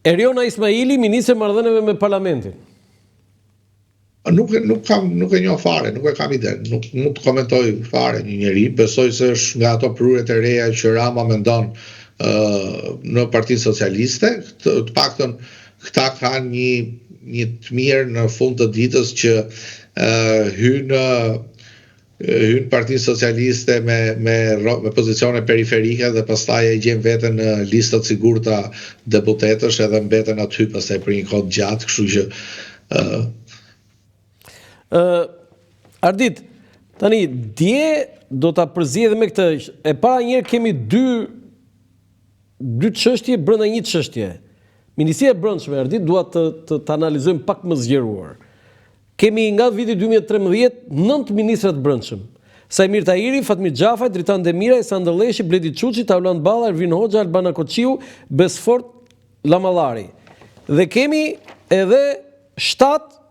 Eriona Ismaili, ministri i marrëdhënieve me parlamentin. Nuk e njoh fare, nuk e kam iden, nuk mund të komentoj fare një njeri, besoj se është nga ato prurjet e reja që Rama mendon në Partinë Socialiste, të paktën këta kanë një të mirë në fund të ditës që hynë Partinë Socialiste me pozicione periferike dhe pastaj e gjen veten në listat sigurta deputetësh edhe mbeten aty pastaj për një kohë gjatë, kështu që Ardit, tani, dje do ta përzjedhim me këtë, e para njerë kemi dy çështje brenda një çështje. Ministria e Brendshme, Ardit, dua të analizojmë pak më zgjeruar. Kemi nga viti 2013 9 ministra të brendshëm. Sajmir Tahiri, Fatmir Xhafaj, Dritan Demiraj, Sandër Lleshi, Bledi Çuçi, Tauland Balla, Ervin Hoxha, Albana Koçiu, Besfort Lamallari. Dhe kemi edhe 7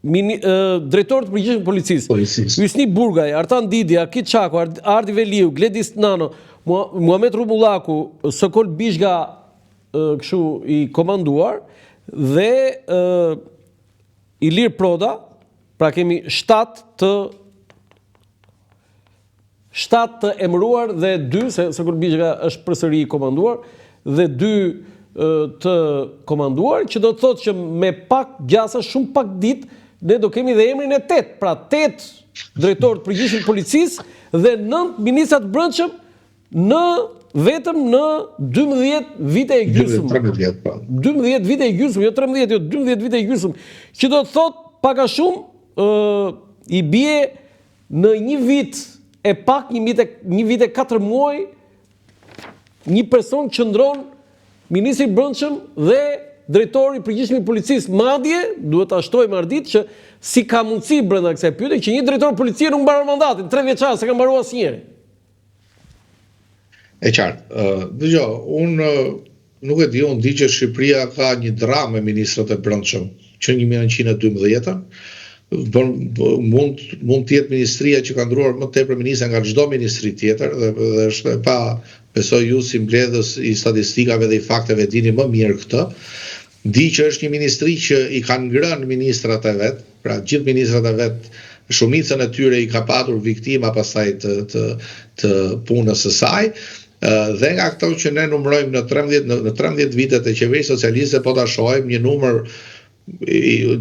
drejtorët përgjithshëm të policisë. Hysni Burgaj, Artan Didi, Akit Çako, Ardi Veliu, Gledis Nano, Muhamet Rumullaku, Sokol Bishga kështu i komanduar dhe Ilir Proda, pra kemi 7 të emëruar dhe 2, se Sokol Bishga është përsëri i komanduar, dhe 2 të komanduar, që do të thotë që me pak gjasa, shumë pak ditë, ne do kemi dhe emrin e 8, pra 8 drejtorët përgjithshëm të policisë dhe 9 ministrat brendshëm vetëm në 12 vite e gjysmë. 12 vite e gjysmë, jo 13, jo 12 vite e gjysmë, që do të thotë pak a shumë i bie në një vit e pak, një vit e 4 muaj, një person qëndron ministri i brendshëm dhe drejtori i përgjithshëm i policisë. Madje duhet ta shtojmë Ardit që si ka mundësi brenda kësaj pyetje që një drejtor policie nuk mbaron mandatin, 3 vjeçar s'e ka mbaruar asnjëri. E qartë. Dëgjoj, unë nuk e di, unë di që Shqipëria ka një dramë me ministrat e brendshëm që 1912-ën. Mund të jetë ministria që ka ndruar më tepër ministra nga çdo ministri tjetër dhe është pa, besoj ju si mbledhës i statistikave dhe i fakteve dini më mirë këtë. Di që është një ministri që i kanë ngrënë ministrat e vet, pra gjithë ministrat e vet, shumicën e tyre i ka patur viktima pastaj të punës së saj. Dhe nga këto që ne numërojmë në 13 vitet e qeverisë socialiste, po ta shohim një numër,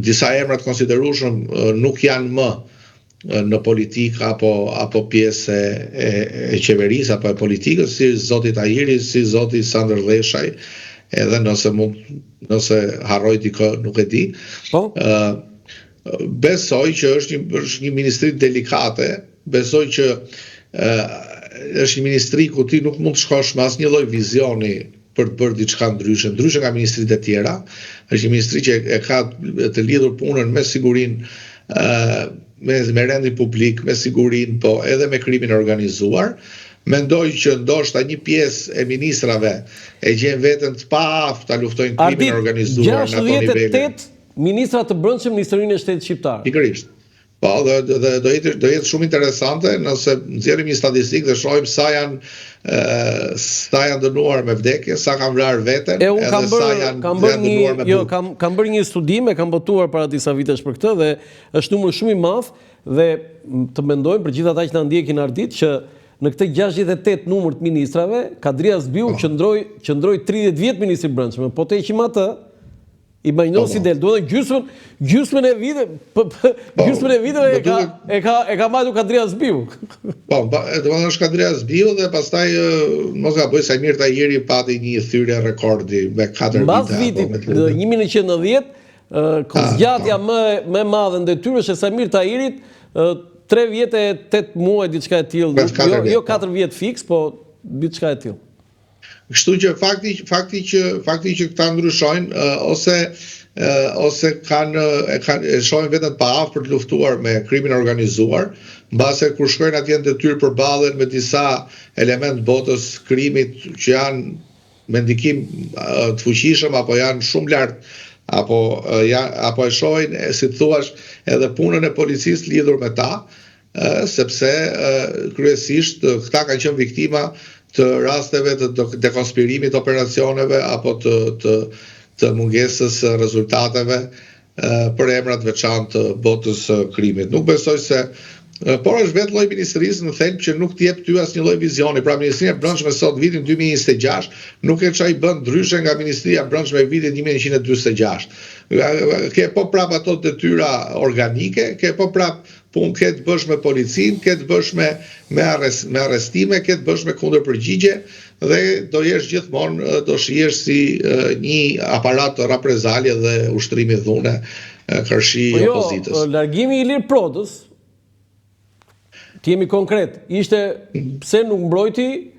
disa emra të konsiderueshëm nuk janë më në politikë apo pjesë e qeverisë apo e politikës, si zoti Tahiri, si zoti Sandër Lleshaj, edhe nëse harroj dikë nuk e di. Besoj që është një ministri delikate, besoj që është një ministri ku ti nuk mund të shkosh me asnjë lloj vizioni për të bërë diçka ndryshe nga ministritë e tjera. Është një ministri që e ka të lidhur punën me sigurinë, me rendin publik, me sigurinë, po edhe me krimin organizuar. Mendoj që ndoshta një pjesë e ministrave e gjen veten të paaftë ta luftojnë krimin organizuar në ato nivele. 68 ministra të brendshëm në historinë e shtetit shqiptar. Pikërisht. Po, dhe do jetë shumë interesante nëse nxjerrim një statistikë dhe shohim sa janë dënuar me vdekje, sa kanë vrarë veten, edhe sa janë dënuar me burg. Kam bërë një studim, e kam botuar para disa vitesh për këtë dhe është numër shumë i madh dhe të mendojmë për gjithë ata që na ndjekin Ardit që në këtë 68 numër të ministrave, Kadria Zbiu qëndroi 30 vjet ministri i brendshëm, po të heqim atë imagjino si del, duhet gjysmën e viteve e ka marrë Kadria Zbiu. Po, domethënë është Kadria Zbiu dhe pastaj mos gaboj Sajmir Tahiri pati një thyrje rekordi me 4 vite. Mbas vitit 1990, kozgjatja më e madhe ndaj tyre është Sajmir Tahirit 3 vjet e 8 muaj diçka e tillë, jo 4 vjet fiks, po diçka e tillë. Kështu që fakti që këta ndryshojnë ose e shohin veten pa afër për të luftuar me krimin organizuar, mbase kur shkojnë atje në detyrë përballen me disa element botës krimit që janë me ndikim të fuqishëm apo janë shumë lart apo e shohin, si të thuash, edhe punën e policisë lidhur me ta, sepse kryesisht këta kanë qenë viktima të rasteve të dekonspirimit të operacioneve apo të mungesës rezultateve për emrat veçantë të botës krimit. Nuk besoj se por është vetë lloji ministrisë në thelb që nuk t'jep ty asnjë lloj vizioni. Pra Ministria e Brendshme sot vitin 2026 nuk e çaj bën ndryshe nga Ministria e Brendshme e vitit 1946. Ke po prap ato detyra organike, ke po prap punë ke të bësh me policinë, ke të bësh me arrestime, ke të bësh me kundërpërgjigje dhe do jesh gjithmonë do shihesh si një aparat të reprezalje dhe ushtrimi dhune kërshi opozitës. Jo, largimi i Ilir Prodës, të jemi konkret, ishte pse nuk mbrojti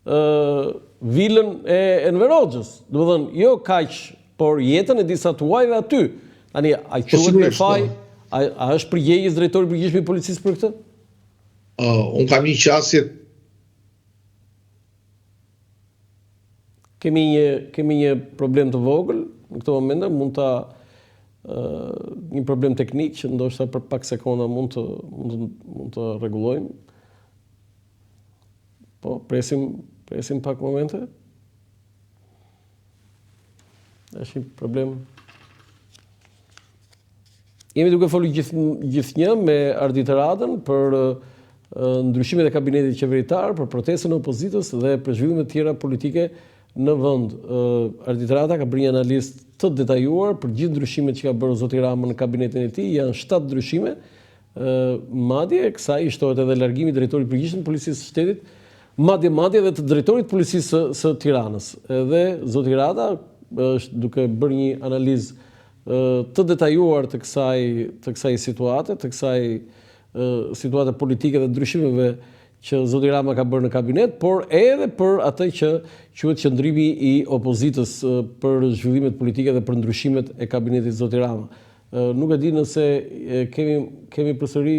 vilën e Enver Hoxhës. Do të thënë, jo kaq, por jetën e disa tuajve aty. Tani, a quhet me faj, a është përgjegjës drejtori i përgjithshëm i policisë për këtë? Unë kam një qasje. Kemi një problem të vogël në këtë moment, mund ta një problem teknik që ndoshta për pak sekonda mund të rregullojmë. Po, presim pak momente. Është një problem. Jemi duke folur gjithnjë me Ardit Radën për ndryshimet e kabinetit qeveritar, për protestën e opozitës dhe për zhvillimet tjera politike në vend. Ardit Rada ka bërë një analizë të detajuar për gjithë ndryshimet që ka bërë zoti Rama në kabinetin e tij. Janë 7 ndryshime. Madje kësaj shtohet edhe largimi i drejtorit përgjithshëm të policisë së shtetit, madje edhe të drejtorit të policisë së Tiranës. Edhe zoti Rada është duke bërë një analizë të detajuar të kësaj situate, të kësaj situate politike dhe ndryshimeve që zoti Rama ka bërë në kabinet, por edhe për atë që quhet qëndrimi i opozitës për zhvillimet politike dhe për ndryshimet e kabinetit zoti Rama. Nuk e di nëse kemi përsëri,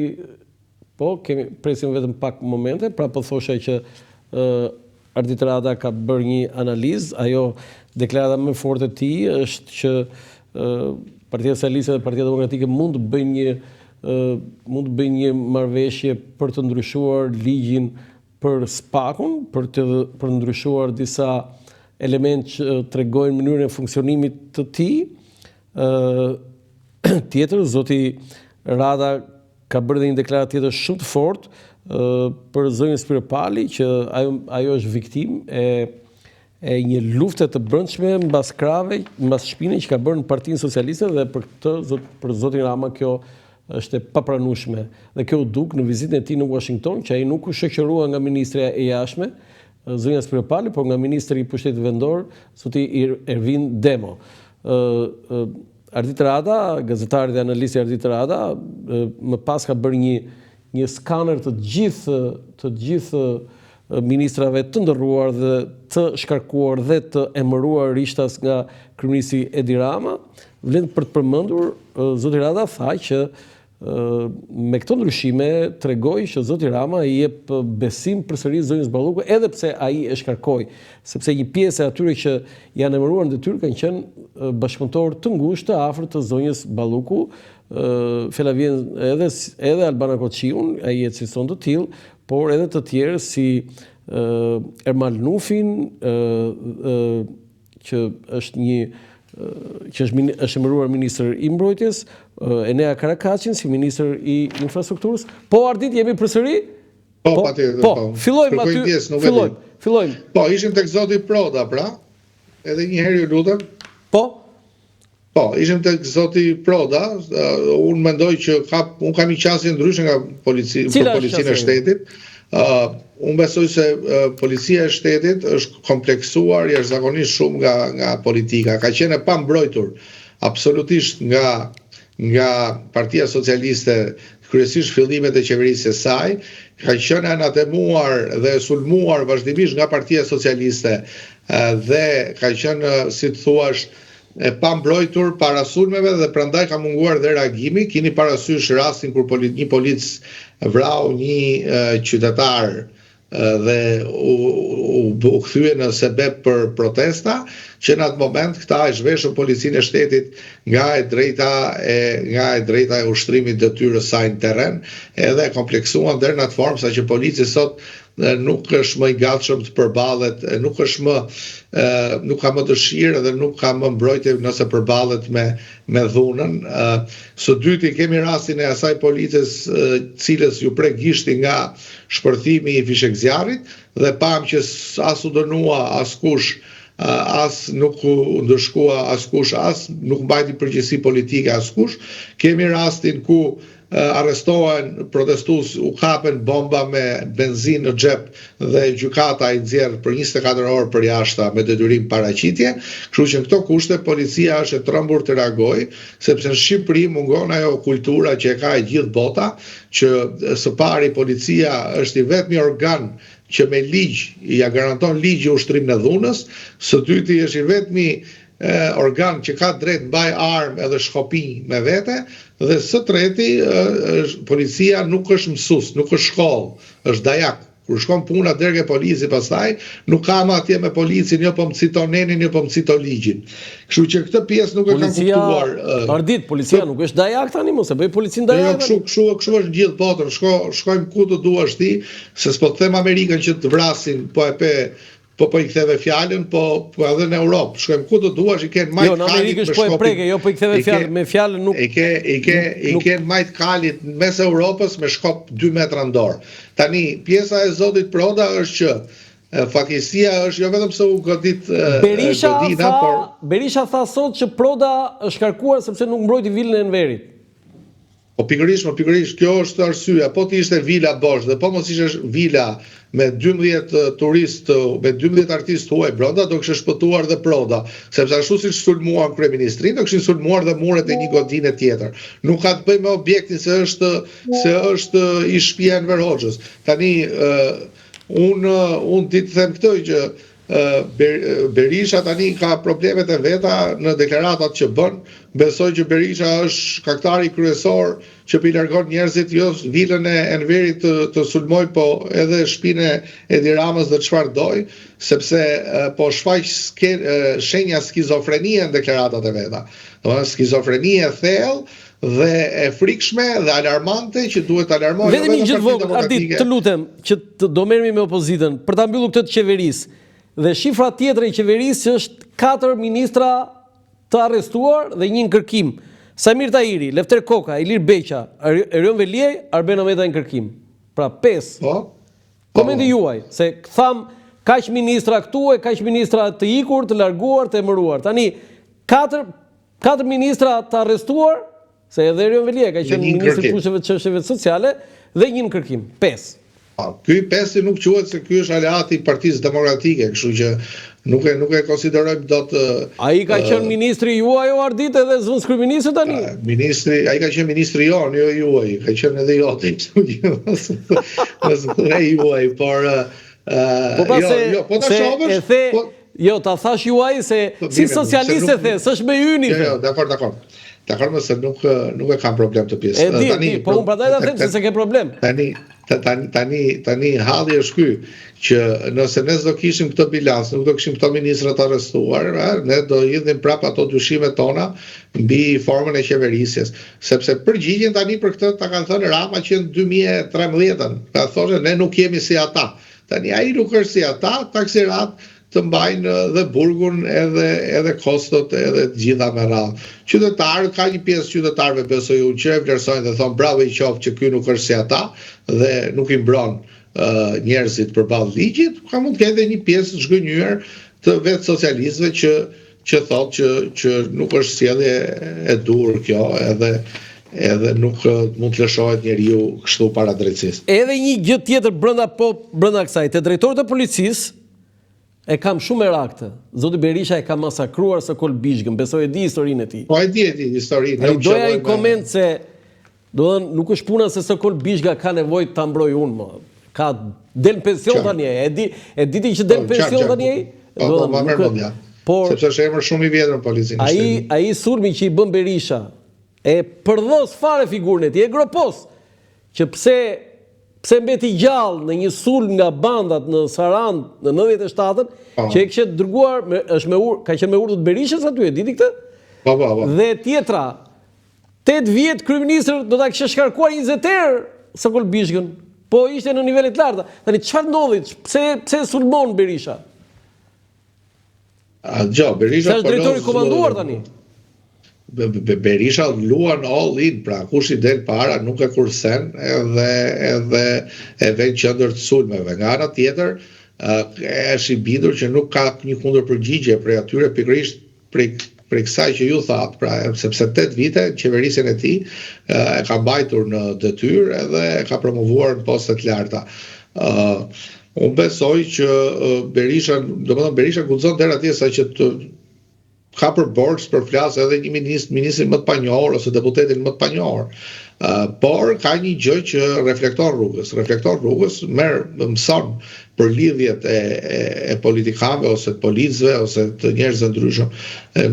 po, presim vetëm pak momente, pra po thosha që Ardit Rada ka bërë një analizë, ajo deklarata më forte e tij është që Partia Socialiste dhe Partia Demokratike mund të bëjnë një marrëveshje për të ndryshuar ligjin për SPAK-un, për të ndryshuar disa elementë që tregojnë mënyrën e funksionimit të tij. Tjetër, zoti Rada ka bërë një deklaratë tjetër shumë të fortë për zonjën Spiro Pali, që ajo është viktimë e një lufte të brendshme mbas krave, mbas shpinën që ka bërë në Partinë Socialiste, dhe për këtë për zotin Rama kjo është e papranueshme. Dhe kjo u duk në vizitën e tij në Washington, që ai nuk u shoqërua nga ministrja e jashtme, zonja Spiro Pali, por nga ministri i pushtetit vendor, zoti Ervin Demo. Ardit Rada, gazetari dhe analisti Ardit Rada, më pas ka bërë një skaner të gjithë ministrave të ndërruar dhe të shkarkuar dhe të emëruar rishtas nga kryeministri Edi Rama. Vlen për të përmendur, zoti Rada tha që me këto ndryshime tregoi që zoti Rama i jep besim përsëri zonjës Balluku, edhe pse ai e shkarkoi, sepse një pjesë e atyre që janë emëruar në detyrë kanë qenë bashkëpunëtor të ngushtë të afërt të zonjës Balluku, fjala vjen edhe Albana Koçiun, ai e cilëson të tillë, por edhe të tjerë si Ermal Nufin, që është emëruar ministër i mbrojtjes, Enea Karakacin si ministër i infrastrukturës. Po, Ardit, jemi përsëri? Po, patjetër. Po, fillojmë aty. Fillojmë. Po, ishim tek zoti Proda, pra. Edhe një herë ju lutem. Po, ishim tek zoti Proda. Unë mendoj që unë kam një qasje ndryshe nga policinë e shtetit. Unë besoj se policia e shtetit është kompleksuar jashtëzakonisht shumë nga politika. Ka qenë e pambrojtur absolutisht nga Partia Socialiste, kryesisht fillimet e qeverisë së saj, ka qenë anatemuar dhe sulmuar vazhdimisht nga Partia Socialiste dhe ka qenë, si të thuash, e pambrojtur para sulmeve dhe prandaj ka munguar dhe reagimi. Keni parasysh rastin kur një polic vrau një qytetar dhe u kthye në sebeb për protesta, që në atë moment këta e zhveshën policinë e shtetit nga e drejta e ushtrimit detyrës saj në terren, edhe e kompleksuan deri në atë formë sa që polici sot nuk është më i gatshëm të përballet, nuk ka më dëshirë dhe nuk ka më mbrojtje nëse përballet me dhunën. Së dyti kemi rastin e asaj policës cilës ju prek gishti nga shpërthimi i fishekzjarit dhe pam që as u dënua askush, as nuk u ndëshkua askush, as nuk mbajti përgjegjësi politike askush. Kemi rastin ku arrestohen protestues, u kapen bomba me benzinë në xhep dhe gjykata i nxjerr për 24 orë përjashta me detyrim paraqitje. Kështu që në këto kushte policia është e trembur të reagojë, sepse në Shqipëri mungon ajo kultura që e ka e gjithë bota, që së pari policia është i vetmi organ që me ligj ja garanton ligji ushtrim në dhunës, së dyti është i vetmi organ që ka drejt mbaj armë edhe shkopinj me vete, dhe së treti policia nuk është mësues, nuk është shkollë, është dajak. Kur shkon puna dërge polici pastaj, nuk ka më atje me policin, jo po më cito nenin, jo po më cito ligjin. Kështu që këtë pjesë nuk e kam kuptuar. Ardit, policia nuk është dajak tani, mos e bëj policin dajak. Jo, kështu është në gjithë botën, shkojmë ku të duash ti, se s'po të them Amerikën që të vrasin, po i ktheve fjalën, po edhe në Europë. Shkojmë ku të duash, i kenë majt kalit me shkopin. Jo, në Amerikë është po e preke, jo po i ktheve fjalën, me fjalën nuk... I kenë majt kalit mes Europës me shkop 2 metra në dorë. Tani, pjesa e zotit Proda është që fatkeqësia është jo vetëm se u godit godina, por... Berisha tha sot që Proda është karkuar sepse nuk mbrojti vilën e Enverit. Po pikërisht, kjo është arsyeja. Po të ishte vila bosh dhe po mos ishte vila me 12 turistë, me 12 artistë huaj brenda, do kishte shpëtuar dhe Proda, sepse ashtu siç sulmuan kryeministrinë, do kishin sulmuar dhe muret e një godine tjetër. Nuk ka të bëjë me objektin se është i shtëpia Enver Hoxhës. Tani unë ditë them këtë që Berisha tani ka problemet e veta në deklaratat që bën. Besoj që Berisha është kaktari kryesor që pi largon njerëzit, jo vilën e Enverit të sulmoj, po edhe shtëpinë e Edi Ramës dhe çfarë doj, sepse po shfaq shenja skizofrenie në deklaratat e veta. Domethënë skizofrenie thellë dhe e frikshme dhe alarmante që duhet alarmojë. Vetëm një gjë vogël, Ardit, të lutem, që do merremi me opozitën për ta mbyllur këtë të qeverisë. Dhe shifra tjetër e qeverisë është 4 ministra të arrestuar dhe 1 kërkim. Samir Tahiri, Lefter Koka, Ilir Beqa, Erion Veliaj, Arben Ometa në kërkim. Pra 5. Komenti juaj, se tham kaq ministra këtu e kaq ministra të ikur, të larguar, të emëruar. Tani 4 ministra të arrestuar, se edhe Erion Veliaj ka qenë ministri fushëve të çështjeve sociale, dhe 1 kërkim. 5. Ky 5 nuk quhet se ky është aleati i Partisë Demokratike, kështu që nuk e konsiderojmë dot. Ai ka qenë ministri juaj o Ardit edhe zëvendës kryeministri tani. Ai ka qenë ministri jon, jo juaj, ka qenë edhe joti, kështu që mos juaj, por po ta shohësh. Jo, ta thash juaj se si socialist e the, s'është me yni. Jo, dakor. Dakor, se nuk e kam problem të pjesë. E di, po unë prandaj ta them se ke problem. Tani halli është ky, që nëse ne s'do kishim këtë bilans, nuk do kishim këto ministra të arrestuar, ne do hidhnim prap ato dyshimet tona mbi formën e qeverisjes, sepse përgjigjen tani për këtë ta kanë thënë Rama që në 2013-ën, ka thonë ne nuk jemi si ata. Tani ai nuk është si ata, taksirat të mbajnë dhe burgun edhe kostot edhe të gjitha me radhë. Qytetarët, ka një pjesë qytetarëve besoj unë që e vlerësojnë dhe thonë bravo i qoftë që ky nuk është si ata dhe nuk i mbron njerëzit përballë ligjit, ka mund të ketë një pjesë zhgënjur të vetë socialistëve që thotë që nuk është sjellje e dur kjo, edhe nuk mund të lëshohet njeriu kështu para drejtësisë. Edhe një gjë tjetër brenda kësaj, te drejtorët e policisë e kam shumë merak. Zoti Berisha e ka masakruar së Kolbishkën, besoj e di historinë e tij. Po e di historinë. Ai doja një koment se Do thënë, nuk është puna se Sokol Bishga ka nevojë ta mbroj unë, më. Ka del në pension tani, e diti që del në pension tani? Po, ma mërmendja. Sepse është emër shumë i vjetër në policinë. Ai sulmi që i bën Berisha e përdhos fare figurën e tij, e gropos. Që pse mbeti gjallë në një sulm nga bandat në Sarandë në 97-ën, që e kishte dërguar ka qenë me urdhë të Berishës aty, e diti këtë? Po. Dhe tjetra 8 vjet kryeministër do ta kishte shkarkuar 20 herë Sokol Bishkën, po ishte në nivele të larta. Tani çfarë ndodhi? Pse sulmon Berisha? Berisha është drejtori komanduar tani. Berisha luan all in, pra kush i del para nuk e kursen edhe e vjen qendër të sulmeve. Nga ana tjetër, është i bindur që nuk ka një kundërpërgjigje prej atyre pikërisht prej kësaj që ju thatë, pra sepse 8 vite qeverisjen e tij e ka mbajtur në detyrë edhe e ka promovuar në poste të larta. Unë besoj që Berisha guxon deri atje sa që të ka për borx për flas edhe një ministrin më të panjohur ose deputetin më të panjohur. Por ka një gjë që reflekton rrugës, mëson për lidhjet e politikanëve ose të policëve ose të njerëzve ndryshëm,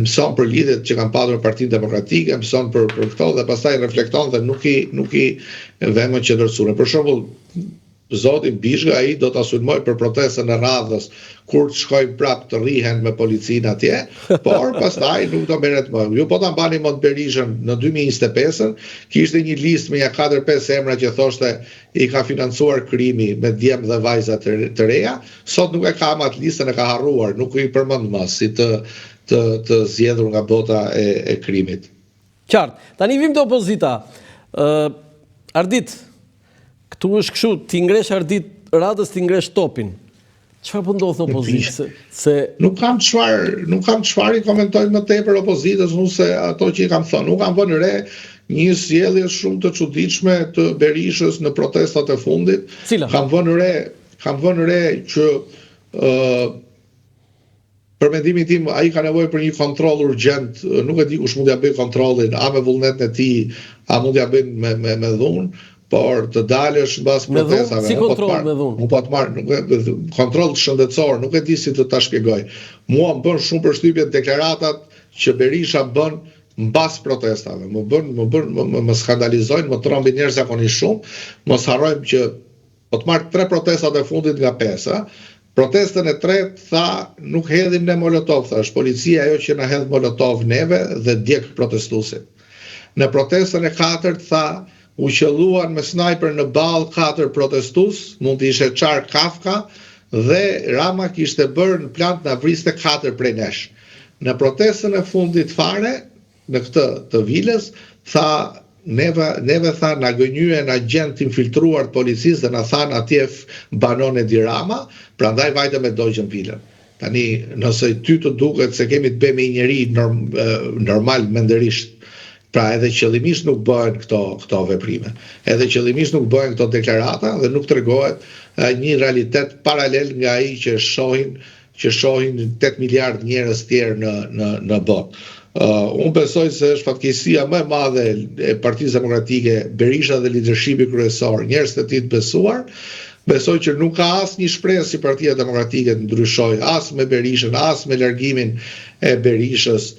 mëson për lidhjet që kanë pasur Partinë Demokratike, mëson për këto dhe pastaj reflekton dhe nuk i vëmë në qendërsuar. Për shembull, Zoti Bishga ai do ta sulmoj për protestën e radhës kur të shkojnë prapë të rrihen me policinë atje, por pastaj nuk do merret më. Ju po ta mbani mend Berishën në 2025-ën, kishte një listë me 4-5 emra që thoshte i ka financuar krimi me djem dhe vajza të reja, sot nuk e ka më atë listën, e ka harruar, nuk i përmend më si të zgjedhur nga bota e krimit. Qartë. Tani vim te opozita. Ardit, këtu është kështu, ti ngresh Ardit Radës, ti ngresh topin. Çfarë po ndodh në opozitë? Nuk kam çfarë i komentoj më tepër opozitës, unë se ato që i kam thënë. Nuk kam vënë re një sjellje shumë të çuditshme të Berishës në protestat e fundit. Cila? Kam vënë re që për mendimin tim ai ka nevojë për një kontroll urgjent, nuk e di kush mund t'ia bëj kontrollin, a me vullnetin e tij, a mund t'ia bëj me dhunë. Por të dalësh mbas protestave, si kontroll me dhunë? Po të marr kontroll shëndetësor, nuk e di si të ta shpjegoj. Mua më bën shumë përshtypje deklaratat që Berisha bën mbas protestave. Më skandalizojnë, më trombin njerëz zakonisht shumë. Mos harrojmë që po të marr 3 protestat e fundit nga 5, protestën e tretë tha nuk hedhim ne molotov, thash, policia ajo që na hedh molotov neve dhe djeg protestuesit. Në protestën e katërt tha u qelluan me snajper në ball 4 protestues, mund të ishte Çar Kafka, dhe Rama kishte bërë në plan të na vriste 4 prej nesh. Në protestën e fundit fare, në këtë të Vilës, tha neve tha na gënjyen agent infiltruar të policisë dhe na than atje banon Edi Rama, prandaj vajte me dogjen Vilën. Tani, nëse ty të duket se kemi të bëjmë me një njeri normal menderisht, pra edhe qëllimisht nuk bëhen këto veprime. Edhe qëllimisht nuk bëhen këto deklarata dhe nuk tregohet një realitet paralel nga ai që shohin 8 miliard njerëz tjerë në botë. Unë besoj se është fatkeqësia më e madhe e Partisë Demokratike, Berisha dhe lidershipi kryesor, njerëz të tij të besuar. Besoj që nuk ka asnjë shpresë si Partia Demokratike të ndryshojë as me Berishën, as me largimin e Berishës,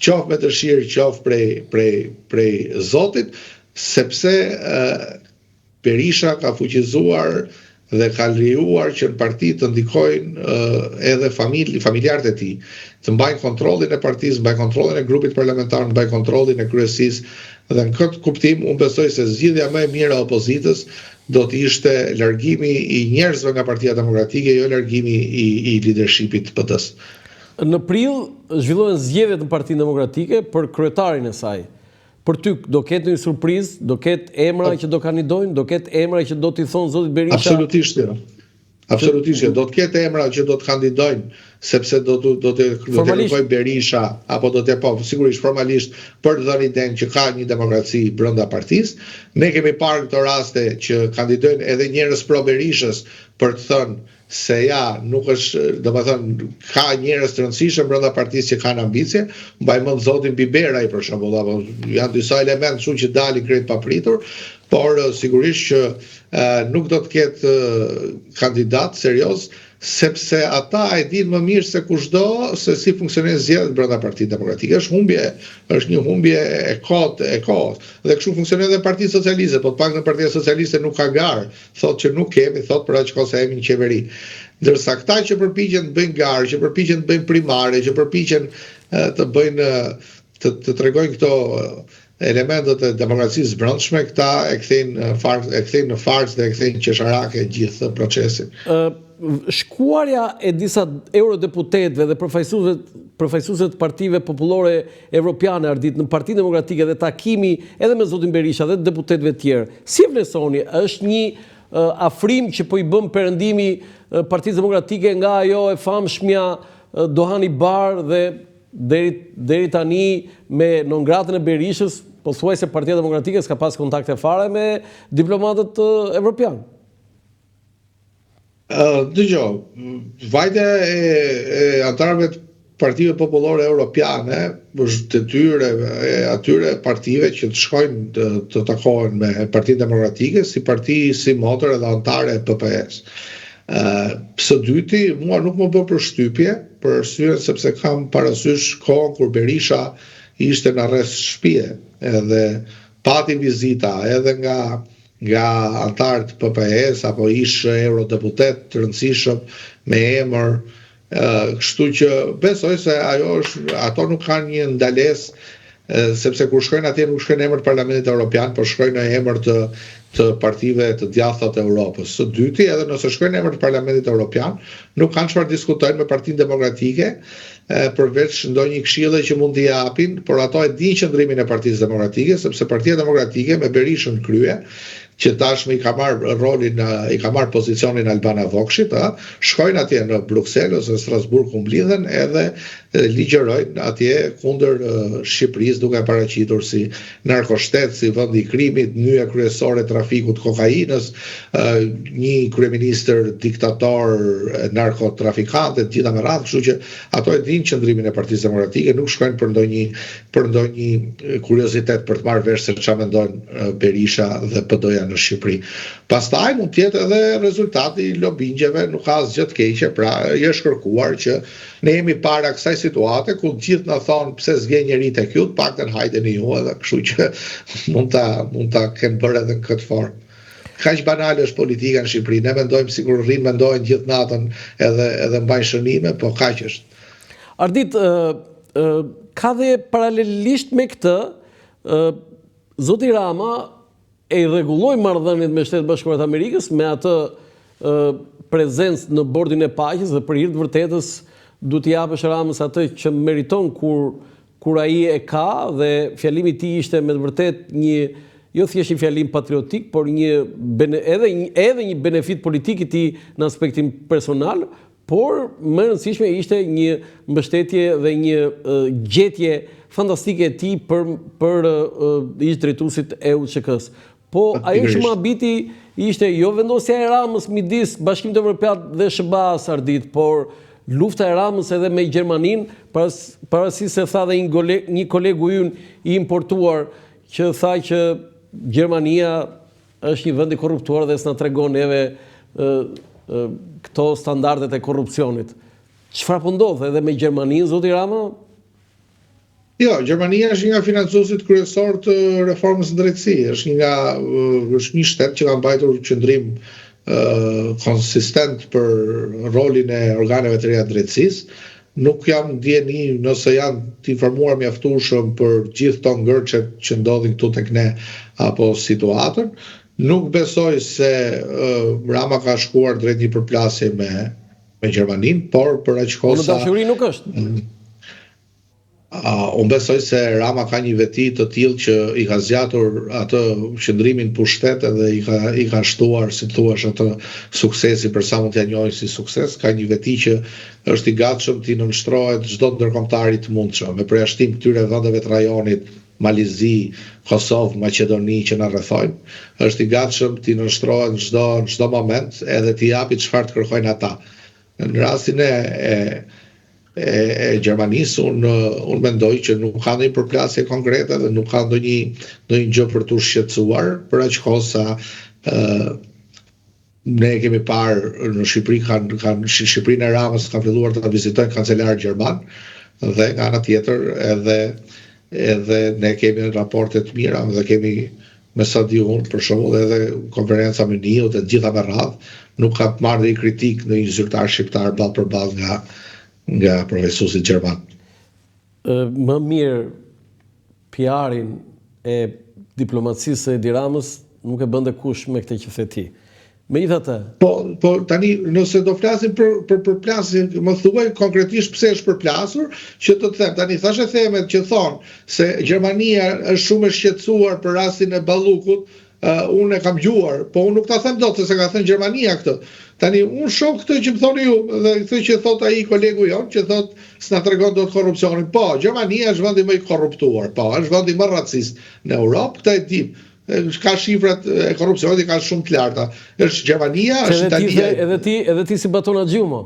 qoftë me dëshirë, qoftë prej Zotit, sepse Berisha ka fuqizuar dhe ka lejuar që në parti të ndikojnë edhe familjarët e tij, të mbajnë kontrollin e partisë, mbajnë kontrollin e grupit parlamentar, mbajnë kontrollin e kryesisë, dhe në këtë kuptim unë besoj se zgjidhja më e mirë e opozitës do të ishte largimi i njerëzve nga Partia Demokratike, jo largimi i leadershipit të PD-s. Në prill zhvillohen zgjedhjet në Partinë Demokratike për kryetarin e saj. Për ty do ketë një surprizë, do ketë emra që do kandidojnë, do ketë emra që do t'i thonë zotit Berisha? Absolutisht jo. Absolutisht jo. Do të ketë emra që do të kandidojnë, sepse do të kërkojë Berisha, apo do të sigurisht formalisht për të dhënë idenë që ka një demokraci brenda partisë. Ne kemi parë këto raste që kandidojnë edhe njerëz pro Berishës për të thënë se ja nuk është, domethënë ka njerëz të rëndësishëm brenda partisë që kanë ambicie, mbaj mend zotin Biberaj për shembull, apo janë disa elementë kështu që dalin krejt papritur, por sigurisht që nuk do të ketë kandidat serioz, sepse ata e dinë më mirë se kushdo se si funksionon zgjedhjet brenda Partisë Demokratike. Është një humbje e kohës. Dhe kështu funksionon edhe Partia Socialiste, po të paktën Partia Socialiste nuk ka garë, thotë që nuk kemi, thotë për aq kohë se jemi në qeveri. Ndërsa këta që përpiqen të bëjnë garë, që përpiqen të bëjnë primare, që përpiqen të bëjnë të tregojnë këto elementet e demokracisë brendshme, këta e kthejnë në farsë dhe e kthejnë qesharake gjithë procesin. Shkuarja e disa eurodeputetëve dhe përfaqësuesve të partive popullore evropiane ardit në Partinë Demokratike dhe takimi edhe me zotin Berisha dhe deputetëve tjerë, si e vlerësoni? Është një afrim që po i bën perëndimi Partisë Demokratike nga ajo e famshmja Dohani Bar dhe deri tani me non-gratën e Berishës, po thuaj se Partia Demokratike s'ka pas kontakte fare me diplomatët evropianë. Dëgjoj, vajtja e antarëve të Partive Popullore Europiane është detyrë e atyre partive që të shkojnë të takohen me Partinë Demokratike si parti si motër edhe antare e PPS. Së dyti, mua nuk më bë përshtypje, për arsye sepse kam parasysh kohën kur Berisha ishte në rreth shtëpie, edhe pati vizita edhe nga antarët PPS apo ish eurodeputet të rëndësishëm me emër, kështu që besoj se ato nuk kanë një ndalesë, sepse kur shkojnë atje nuk shkojnë emër të Parlamentit Evropian, por shkojnë në emër të partive të djathta të Europës. Së dyti, edhe nëse shkojnë emër të Parlamentit Evropian, nuk kanë çfarë diskutojnë me Partinë Demokratike, përveç ndonjë këshille që mund t'i japin, por ato e dinë qëndrimin e Partisë Demokratike, sepse Partia Demokratike me Berishën krye, që tashmë i ka marrë pozicionin Albana Vokshit, shkojnë atje në Bruxelles ose Strasburg ku mblidhen edhe ligjërojnë atje kundër Shqipërisë, duke paraqitur si narkoshtet, si vend i krimit, nyje kryesore trafikut kokainës, një kryeministër diktator, narkotrafikante, gjitha me radhë, kështu që ato e dinë qëndrimin e Partisë Demokratike, nuk shkojnë për ndonjë kuriozitet për të marrë vesh se çfarë mendojnë Berisha dhe PD-ja në Shqipëri. Pastaj mund të jetë edhe rezultati i lobingjeve, nuk ka asgjë të keqe, pra është kërkuar që ne jemi para kësaj situate ku gjithë na thonë pse s'vjen njeri tek ju, të paktën hajdeni ju edhe, kështu që mund ta kenë bërë edhe në këtë formë. Kaq banale është politika në Shqipëri. Ne mendojmë sikur mendojnë gjithë natën edhe mbajnë shënime, po kaq është. Ardit, ka dhe paralelisht me këtë, zoti Rama e rregulloi marrëdhëniet me Shtetet Bashkuara të Amerikës me atë prezencë në bordin e paqes dhe për hir të vërtetës duhet t'i japësh Ramës atë që meriton kur ai e ka, dhe fjalimi i tij ishte me të vërtetë një jo thjesht një fjalim patriotik, por edhe një benefit politik i tij në aspektin personal, por më rëndësishme ishte një mbështetje dhe një gjetje fantastike e tij për ish drejtuesit e UÇK-s. Po ajo që më habiti ishte jo vendosja e Ramës midis Bashkimit Evropian dhe SBA-s, Ardit, por lufta e Ramës edhe me Gjermaninë, parësisht se tha dhe një kolegu ynë i importuar që tha që Gjermania është një vend i korruptuar dhe s'na tregon neve këto standardet e korrupsionit. Çfarë po ndodh edhe me Gjermaninë, zoti Rama? Jo, Gjermania është një nga financuesit kryesor të reformës në drejtësi, është një shtet që ka mbajtur qëndrim konsistent për rolin e organeve të reja të drejtësisë. Nuk jam ndjeni nëse janë të informuar mjaftueshëm për gjithë këto ngërçet që ndodhin këtu tek ne apo situatën. Nuk besoj se Rama ka shkuar drejt një përplasje me Gjermaninë, por për aq kohë në dashuri nuk është. Unë besoj se Rama ka një veti të tillë që i ka zgjatur atë qëndrimin pushtet edhe i ka shtuar, si thuaç, atë suksesi për sa mund t'ia njohë si sukses. Ka një veti që është i gatshëm t'i nënshtrohet çdo ndërkombëtar i të mundshëm, me përjashtim këtyre vendeve të rajonit Malizi, Kosovë, Maqedoni që na rrethojnë, është i gatshëm t'i nënshtrohet në çdo moment edhe t'i japi çfarë të kërkojnë ata. Në rastin e Gjermanisë, unë mendoj që nuk ka ndonjë përplasje konkrete dhe nuk ka ndonjë gjë për t'u shqetësuar, për aq kohë sa ne kemi parë në Shqipëri, Shqipërinë e Ramës kanë filluar të vizitojnë kancelarët gjerman, dhe nga ana tjetër edhe ne kemi raporte të mira dhe kemi, me sa di unë, për shembull edhe konferenca me NIO-t e gjitha me radhë, nuk ka marrë dhe i kritik në një zyrtar shqiptar ballë për ballë nga profesuesit gjerman. Më mirë PR-in e diplomacisë së Edi Ramës nuk e bënte kush me këtë që the ti. Megjithatë, po tani nëse do flasim për përplasje, më thuaj konkretisht pse është përplasur, që të them, tani thashë themet që thonë se Gjermania është shumë e shqetësuar për rastin e Ballukut, unë e kam gjuar, po unë nuk ta them dot se ka thënë Gjermania këtë. Tani unë shoh këtë që më thoni ju, dhe këtë që thot ai kolegu jon, që thot s'na tregon dot korrupsionin. Po, Gjermania është vendi më i korruptuar, po, është vendi më racist në Europë, këtë e dim. Ka shifrat e korrupsionit ka shumë të larta. Është Gjermania, është Italia. Edhe ti si baton axhiu mo.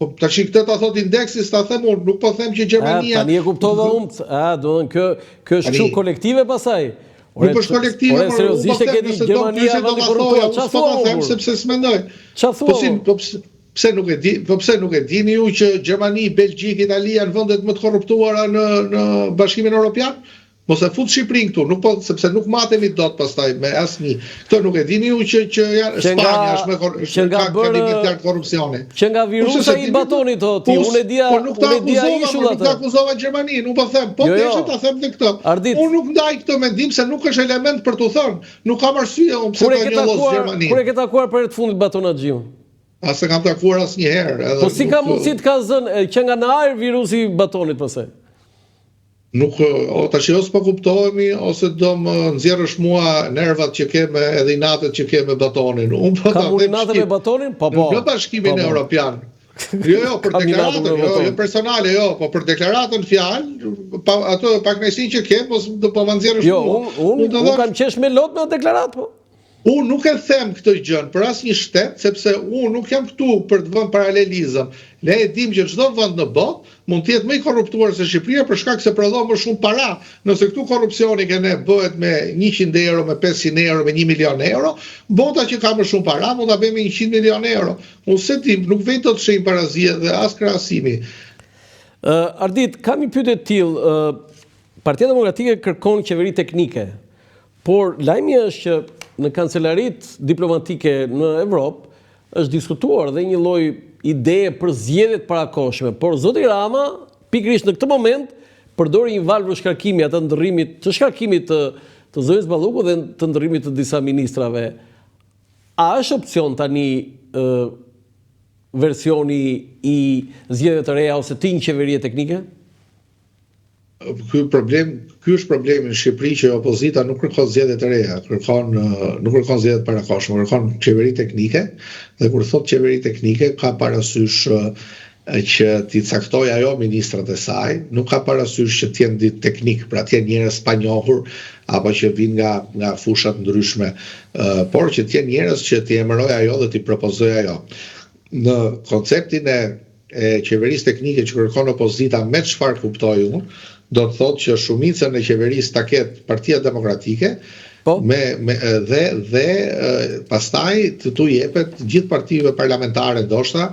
Po tash këtë ta thot indeksi, s'ta them unë, nuk po them që Gjermania. Tani e kuptova unë. Do të thënë kjo është kështu kolektive pasaj. Nuk është kolektive, por seriozisht e keni Gjermania vendi korruptuar. Çfarë thua? Them sepse s'mendoj. Çfarë thua? Pse nuk e dini ju që Gjermani, Belgjik, Italia janë vendet më të korruptuara në Bashkimin Evropian? Mos e fut Shqipërinë këtu, sepse nuk matemi dot pastaj me asnjë. Këtë nuk e dini ju që Spanja është ka nivel të korrupsioni. Që nga virusi i batonit ti, unë e dia ishull atë. Nuk akuzova Gjermaninë, nuk po them, po desha ta them te këtë. Unë nuk ndaj këtë mendim se nuk është element për t'u thënë. Nuk kam arsye unë pse ta njollos Gjermaninë. Kur e ke takuar për herë të fundit baton axhiun? As e kam takuar asnjëherë. Po si ka mundësi të ka zënë që nga në ajër virusi i batonit pastaj? Nuk, tash ose po kuptohemi, ose do më nxjerrësh mua nervat që keme edhe inatet që keme batonin. Unë po ta them inate me batonin? Po. Në Bashkimin Evropian. Jo, për deklaratën, jo personale, jo, po për deklaratën fjalë, ato pakënaqësinë që kem, do po më nxjerrësh mua. Unë kam qesh me lot me deklaratë, po. Unë nuk e them këtë gjën për asnjë shtet, sepse unë nuk jam këtu për të vënë paralelizëm. Ne e dim që çdo vend në botë mund të jetë më i korruptuar se Shqipëria për shkak se prodhon më shumë para. Nëse këtu korrupsioni bëhet me 100 euro, me 500 euro, me 1 milion euro, bota që ka më shumë para mund ta bëjë me 100 milion euro. Unë se ti nuk vjen të shëjmë parazi dhe as krahasimi. Ardit, kam një pyetje të tillë. Partia Demokratike kërkon qeveri teknike, por lajmi është që në kancelarit diplomatike në Evropë është diskutuar dhe një lloj ideje për zgjedhjet parakohshme, por zoti Rama pikërisht në këtë moment përdori një valvë shkarkimi atë ndërrimit të shkarkimit të zonës Ballukut dhe të ndërrimit të disa ministrave. A është opcion tani versioni i zgjedhjeve të reja ose ti një qeverie teknike? Ky është problemi në Shqipëri që opozita nuk kërkon zgjedhje të reja, nuk kërkon zgjedhje parakohshme, kërkon qeveri teknike, dhe kur thot qeveri teknike ka parasysh që t'i caktoj ajo ministrat e saj, nuk ka parasysh që t'jenë ditë teknik, pra t'jenë njerëz pa njohur apo që vinë nga fushat ndryshme, por që t'jenë njerëz që t'i emëroj ajo dhe t'i propozoj ajo. Në konceptin e qeverisë teknike që kërkon opozita, me çfarë kuptoj unë, do të thotë që shumicën e qeverisë ta ketë Partia Demokratike dhe pastaj t'u jepet gjithë partive parlamentare ndoshta,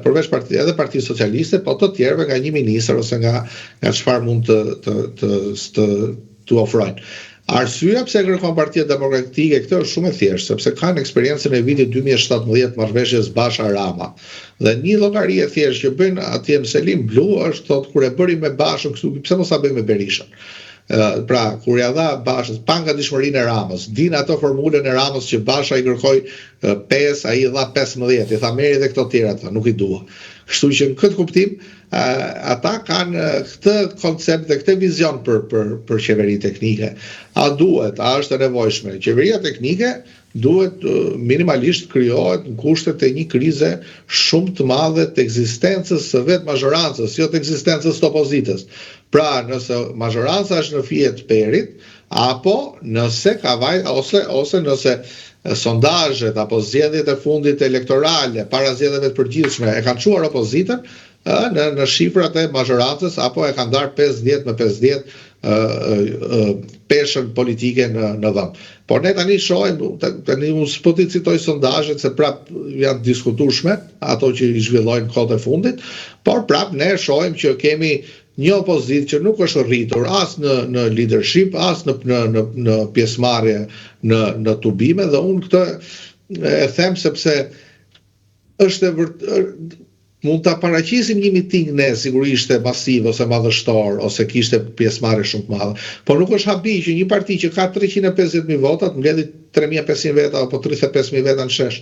përveç edhe Partisë Socialiste, po të tjerëve nga një ministër ose nga çfarë mund të ofrojnë. Arsyeja pse kërkon Partia Demokratike këtë është shumë e thjeshtë, sepse kanë eksperiencën e vitit 2017 marrëveshjes Basha-Rama. Dhe një llogari e thjeshtë që bëjnë atje në Selim Blu është thotë kur e bëri me Bashën kështu, pse mos ta bëjmë me Berishën. Pra, kur ja dha Bashës pa ngatishmërinë e Ramës, din ato formulën e Ramës që Basha i kërkoi 5, ai i dha 15, i tha merri edhe këto të tjera, nuk i dua. Kështu që në këtë kuptim ata kanë këtë koncept dhe këtë vizion për qeveri teknike. A duhet, a është e nevojshme? Qeveria teknike duhet minimalisht krijohet në kushtet e një krize shumë të madhe të ekzistencës së vetë mazhorancës, jo të ekzistencës të opozitës. Pra, nëse mazhoranca është në fije të perit, apo nëse ka ose nëse sondazhet apo zgjedhjet e fundit elektorale para zgjedhjeve të përgjithshme e kanë çuar opozitën në shifrat e mazhorancës, apo e kanë ndarë 50 me 50 peshën politike në vend. Por ne tani shohim, tani unë s'po t'i citoj sondazhet se prap janë diskutueshme, ato që i zhvillojnë kohët e fundit, por prap ne shohim që kemi një opozitë që nuk është rritur as në leadership, as në pjesëmarrje në tubime, dhe unë këtë e them sepse është mund ta paraqisim një miting ne sigurisht e masiv ose madhështor ose kishte pjesëmarrje shumë të madhe, por nuk është habi që një parti që ka 350.000 vota të mbledhë 3.500 veta apo 35.000 veta në shesh.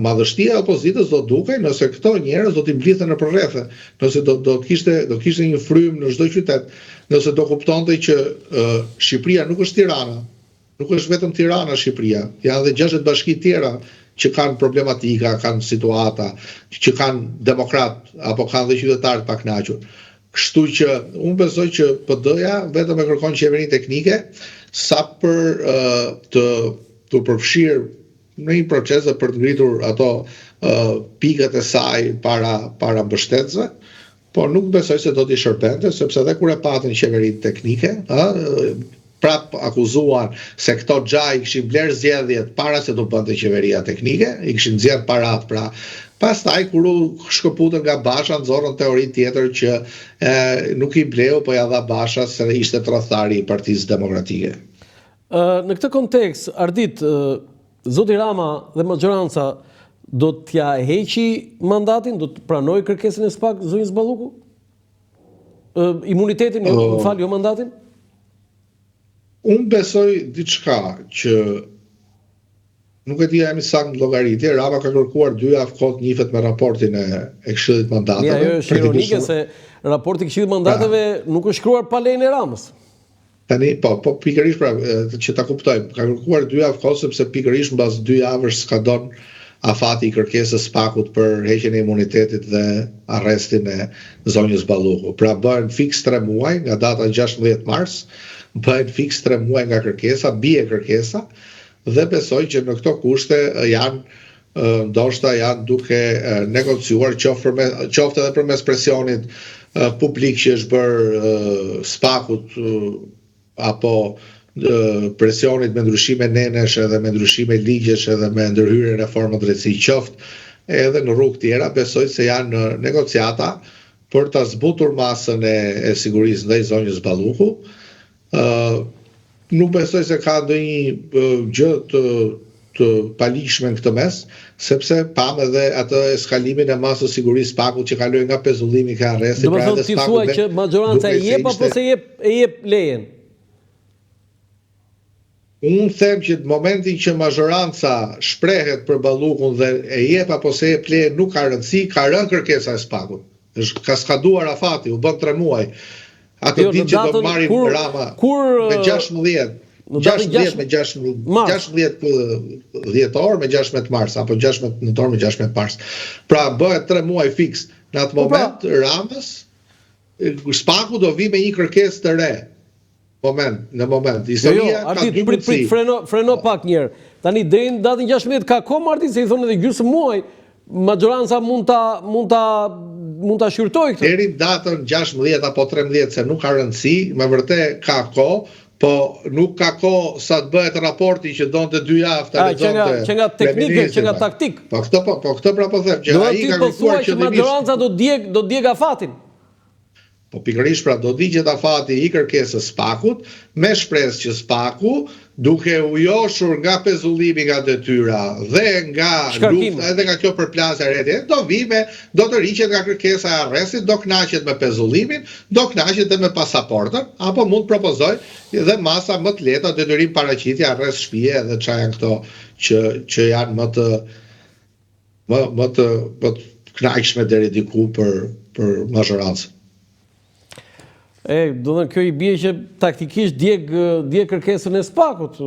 Madhështia e opozitës do dukej nëse këto njerëz do t'i mblidhen në përrethë, nëse do kishte një frym në çdo qytet, nëse do kuptonte që Shqipëria nuk është Tirana, nuk është vetëm Tirana Shqipëria, janë edhe 60 bashki tjera që kanë problematika, kanë situata, që kanë demokrat, apo kanë dhe qytetarë të pakënaqur. Kështu që unë besoj që PD-ja vetëm e kërkon qeverinë teknike sa për të përfshirë në një proces dhe për të ngritur ato pikët e saj para mbështetësve, por nuk besoj se do t'i shërbente, sepse edhe kur e patën qeverinë teknike, prap akuzuan se këto xhaj kishin blerë zgjedhjet para se do bënte qeveria teknike, i kishin nxjerr parat, pra pastaj kur u shkëputën nga Basha nxorën teori tjetër që nuk i bleu, po ja dha Basha se ishte tradhtari i Partisë Demokratike. Në këtë kontekst, Ardit, zoti Rama dhe majoranca do t'ja heqi mandatin, do të pranojë kërkesën e SPAK zonjës Balluku? Imunitetin, jo mandatin? Unë besoj diçka që nuk e dija jemi sakt në llogaritje, Rama ka kërkuar 2 javë kohë të njihet me raportin e Këshillit Mandateve. Ja, jo është ironike se raporti i Këshillit Mandateve nuk është shkruar pa lejen e Ramës. Tani po pikërisht pra që ta kuptojmë, ka kërkuar 2 javë kohë sepse pikërisht mbas 2 javësh skadon afati i kërkesës SPAK-ut për heqjen e imunitetit dhe arrestin e zonjës Balluku. Pra bëhen fiks 3 muaj nga data 16 mars. Bëhen fiks 3 muaj nga kërkesa, bie kërkesa, dhe besoj që në këto kushte ndoshta janë duke negociuar qoftë edhe përmes presionit publik që është bërë SPAK-ut apo presionit me ndryshime nenesh edhe me ndryshime ligjesh edhe me ndërhyrje reforma drejtësi qoftë edhe në rrugë tjera, besoj se janë negociata për ta zbutur masën e sigurisë ndaj zonjës Balluku. Nuk besoj se ka ndonjë gjë të palishme në këtë mes, sepse pam edhe atë eskalimin e masës sigurisë SPAK-ut që kaloi nga pezullimi ka arresti. Do të thotë ti thua që majoranca e jep apo se e jep lejen? Unë them që në momentin që majoranca shprehet për Ballukun dhe e jep apo se jep lejen nuk ka rëndësi, ka rënë kërkesa e SPAK-ut. Ka skaduar afati, u bën 3 muaj. Atë ditë që do marrin Rama me 16 dhjetor me 16 mars, apo 16 nëntor me 16 mars. Pra bëhet 3 muaj fiks. Në atë moment Ramës SPAK-u do vi me një kërkesë të re. Në moment. Historia ka dy mundësi. Freno pak një herë. Tani deri në datën 16 ka kohë marrë se i thonë edhe gjysmë muaj. Majoranca mund ta shqyrtoj këtë. Deri në datën 16 apo 13 se nuk ka rëndësi, me vërtet ka kohë, po nuk ka kohë sa të bëhet raporti që donte 2 javë ta lexonte. Që nga teknikë, që nga taktik. Po këtë pra po them që ai ka kërkuar që majoranca do djeg afatin. Po pikërisht pra do digjet afati i kërkesës SPAK-ut me shpresë që SPAK-u duke u joshur nga pezullimi nga detyra dhe nga lufta edhe nga kjo përplasje e rrethit, do të riqet nga kërkesa e arrestit, do kënaqet me pezullimin, do kënaqet edhe me pasaportën, apo mund propozoj edhe masa më të lehta detyrim paraqitje, arrest shtëpie dhe çfarë janë këto që janë më të kënaqshme deri diku për majorancën. Do të kjo i bie që taktikisht djeg kërkesën e SPAK-ut.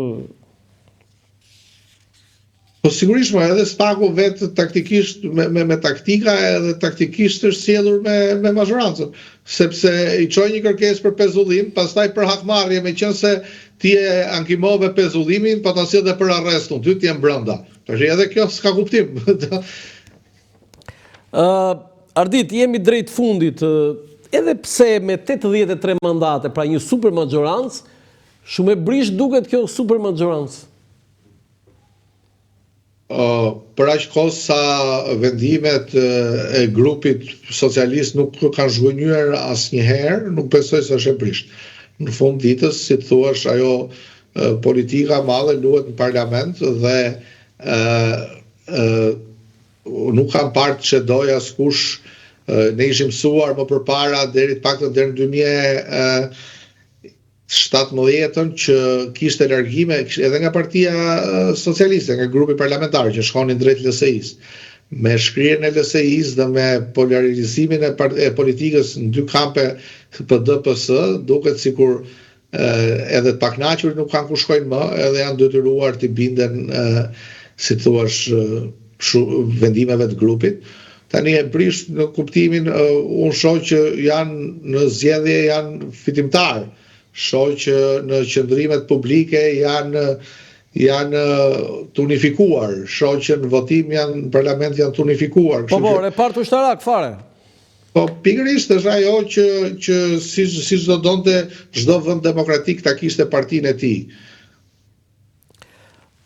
Po sigurisht, edhe Spaku vetë taktikisht me taktika edhe taktikisht është sjellur me mazhorancën, sepse i çoi një kërkesë për pezullim, pastaj për hakmarrje, meqense ti e ankimove pezullimin, po ta sjell edhe për arrestin, ty ti je brenda. Tash edhe kjo s'ka kuptim. Ardit, jemi drejt fundit, edhe pse me 83 mandate, pra një super majorancë, shumë e brish duket kjo super majorancë. Për aq kohë sa vendimet e grupit socialist nuk kanë zhgënjur asnjëherë, nuk besoj se është e prisht. Në fund ditës, si të thuash, ajo politika madhe luhet në parlament dhe nuk kam parë që doj askush, ne ishim mësuar më përpara deri të paktën deri në 2017 që kishte largime edhe nga Partia Socialiste, nga grupi parlamentar që shkonin drejt LSI-s. Me shkrirjen e LSI-s dhe me polarizimin e politikës në dy kampe PD-PS, duket sikur edhe të paknaqur nuk kanë ku shkojnë më, edhe janë detyruar të binden, si thuash, vendimeve të grupit. Tani e prish në kuptimin, unë shoh që janë në zgjedhje janë fitimtar. Shoh që në qendrimet publike janë të unifikuar, shoh që në votim në parlament janë të unifikuar. Po, reparti ushtarak fare. Po, pikërisht është ajo që si çdo donte çdo vend demokratik ta kishte partinë e tij.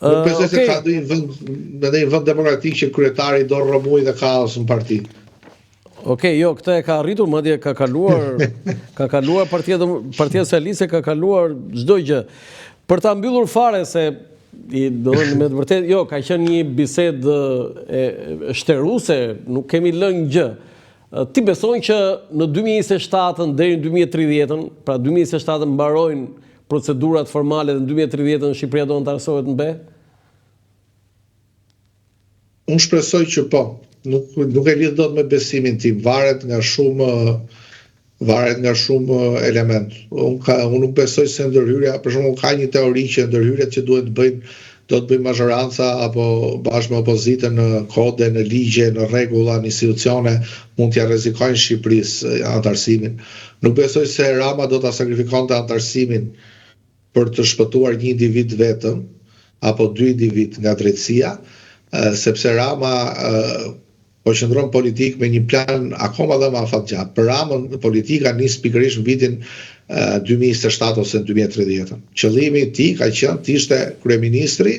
Nuk besoj se ka ndonjë vend demokratik që kryetari do rrëmuj dhe kaos në parti. Okej, jo, këtë e ka arritur, madje ka kaluar Partia Socialiste, ka kaluar çdo gjë. Për ta mbyllur fare se do të me të vërtet, jo, ka qenë një bisedë shtëruese, nuk kemi lënë gjë. Ti beson që në 2027 deri në 2030, pra 2027 mbarojnë procedurat formale dhe në 2030 Shqipëria do të anëtarësohet në BE? Unë shpresoj që po. Nuk e lidh dot me besimin tim, varet nga shumë element. Unë nuk besoj se ndërhyrja, për shembull ka një teori që ndërhyrjet që do të bëjnë mazhoranca apo bashkë me opozitën në kode, në ligje, në rregulla, në institucione, mund t'ja rrezikojnë Shqipërisë anëtarësimin. Nuk besoj se Rama do ta sakrifikonte anëtarësimin për të shpëtuar një individ vetëm apo dy individ nga drejtësia, sepse Rama po qëndron politik me një plan akoma dhe më afatgjatë. Për Ramën politika nis pikërisht në vitin 2027 ose 2030. Qëllimi i tij ka qenë të ishte kryeministri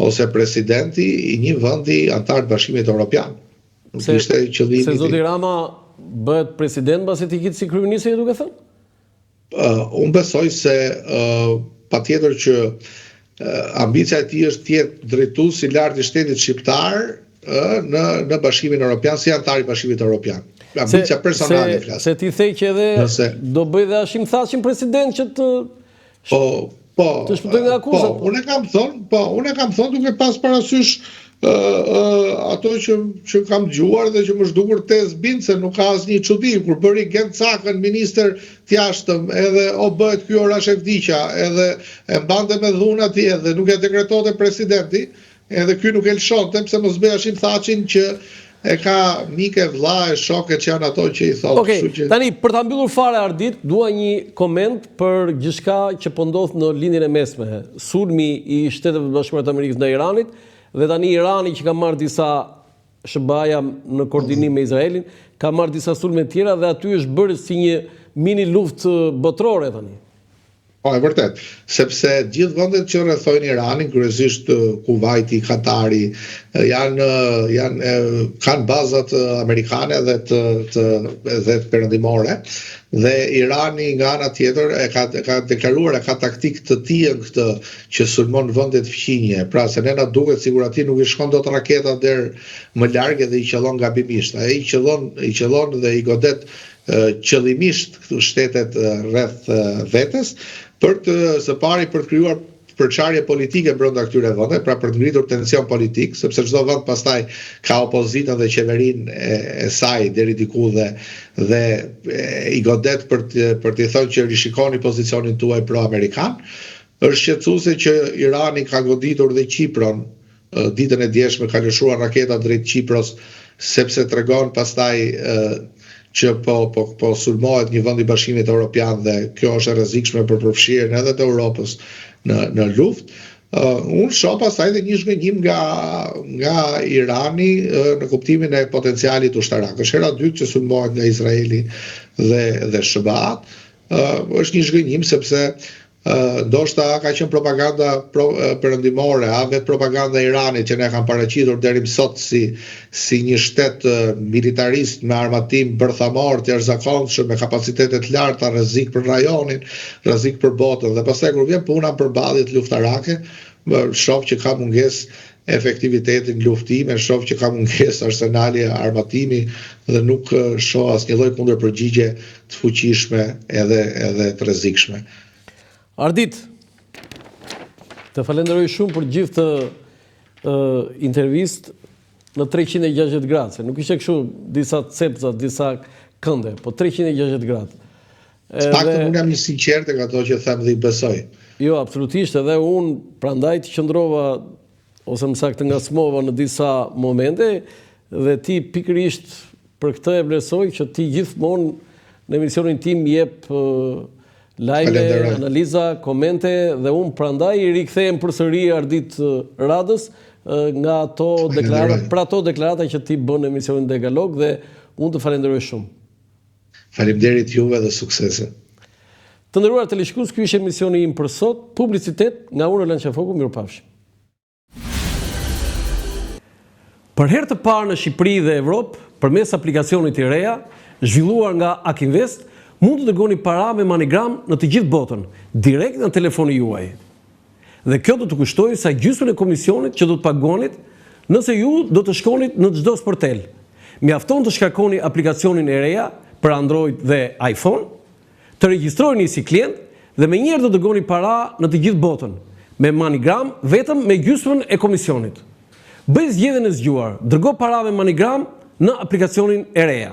ose presidenti i një vendi antar të Bashkimit Evropian. Se zoti Rama bëhet president mbasi të ikit si kryeministri, duke thënë? Unë besoj se patjetër që ambicia e tij është të jetë drejtues i lartë i shtetit shqiptar në Bashkimin Evropian, si antar i Bashkimit Evropian. Ambicia personale flas. Se ti thej që edhe do bëj dhe Hashim Thaqin president që të shpëtoj nga akuzat. Unë e kam thënë duke pas parasysh ato që kam dëgjuar dhe që më është dukur tezë bind se nuk ka asnjë çudi kur bëri Gent Cakën ministër të jashtëm, edhe o bëhet ky Orash Evdiqa, edhe e mbante me dhunë atje dhe nuk e dekretote presidenti, edhe ky nuk e lëshonte pse mos bëj Hashim Thaqin që e ka mike, vlla e shokët që janë ato që i thotë. Okej, tani për ta mbyllur fare Ardit, dua një koment për gjithçka që po ndodh në lindjen e mesme. Sulmi i Shteteve Bashkuara të Amerikës ndaj Iranit dhe tani Irani që ka marrë disa shëbaja në koordinim me Izraelin, ka marrë disa sulme tjera dhe aty është bërë si një mini luftë botërore tani. Po, e vërtet, sepse gjithë vendet që rrethojnë Iranin, kryesisht Kuvaiti, Katari, kanë bazat amerikane dhe të perëndimore, dhe Irani nga ana tjetër ka deklaruar, ka taktik të tillë këtë që sulmon vendet fqinje. Pra se ne na duket sikur aty nuk i shkon dot raketa der më larg dhe i qellon gabimisht. Ai i qellon dhe i godet qëllimisht këtu shtetet rreth vetes së pari për të krijuar përçarje politike brenda këtyre vendeve, pra për të ngritur tension politik, sepse çdo vend pastaj ka opozitën dhe qeverinë e saj deri diku dhe i godet për t'i thënë që rishikoni pozicionin tuaj pro-amerikan. Është shqetësuese që Irani ka goditur dhe Kipron ditën e djeshme ka lëshuar raketa drejt Qipros, sepse tregon pastaj që po sulmohet një vend i Bashkimit Evropian dhe kjo është e rrezikshme për përfshirjen edhe të Europës në luftë. Unë shoh pastaj edhe një zhgënjim nga Irani në kuptimin e potencialit ushtarak. Është hera dytë që sulmohet nga Izraeli dhe SBA. Është një zhgënjim sepse ndoshta ka qenë propaganda perëndimore, vetë propaganda e Iranit që ne kanë paraqitur deri më sot si një shtet militarist me armatim bërthamor të jashtëzakonshëm, me kapacitete të larta, rrezik për rajonin, rrezik për botën, dhe pastaj kur vjen puna për balljet luftarake, shoh që ka mungesë efektiviteti në luftime, shoh që ka mungesë arsenali armatimi dhe nuk shoh asnjë lloj kundërpërgjigje të fuqishme edhe të rrezikshme. Ardit, të falenderoj shumë për gjithë të intervistë në 360 gradë, se nuk ishte kështu disa cepca, disa kënde, po 360 gradë. Paktën unë jam një sinqert tek ato që them dhe I besoj. Jo, absolutisht, edhe unë prandaj të qëndrova, ose më saktë ngacmova në disa momente, dhe ti pikërisht për këtë e vlerësoj që ti gjithmonë në emisionin tim jep lajme, analiza, komente, dhe unë prandaj I rikthehem përsëri Ardit Radës nga ato deklarata, për ato deklarata që ti bën në emisionin Degalog, dhe unë të falenderoj shumë. Faleminderit juve dhe suksese. Të nderuar teleshikues, ky ishte emisioni im për sot, publicitet nga unë Orlan Qafoku, mirupafshim. Për herë të parë në Shqipëri dhe Evropë, përmes aplikacionit I reja, zhvilluar nga Akinvest, mund të dërgoni para me MoneyGram në të gjithë botën, direkt në telefoni juaj. Dhe kjo do të kushtojë sa gjysmën e komisionit që do të paguanit nëse ju do të shkonit në çdo sportel. Mjafton të shkarkoni aplikacionin E reja për Android dhe iPhone, të regjistrojeni si klient dhe menjëherë do të dërgoni para në të gjithë botën, me MoneyGram vetëm me gjysmën e komisionit. Bëj zgjedhjen e zgjuar, dërgo para me MoneyGram në aplikacionin E reja.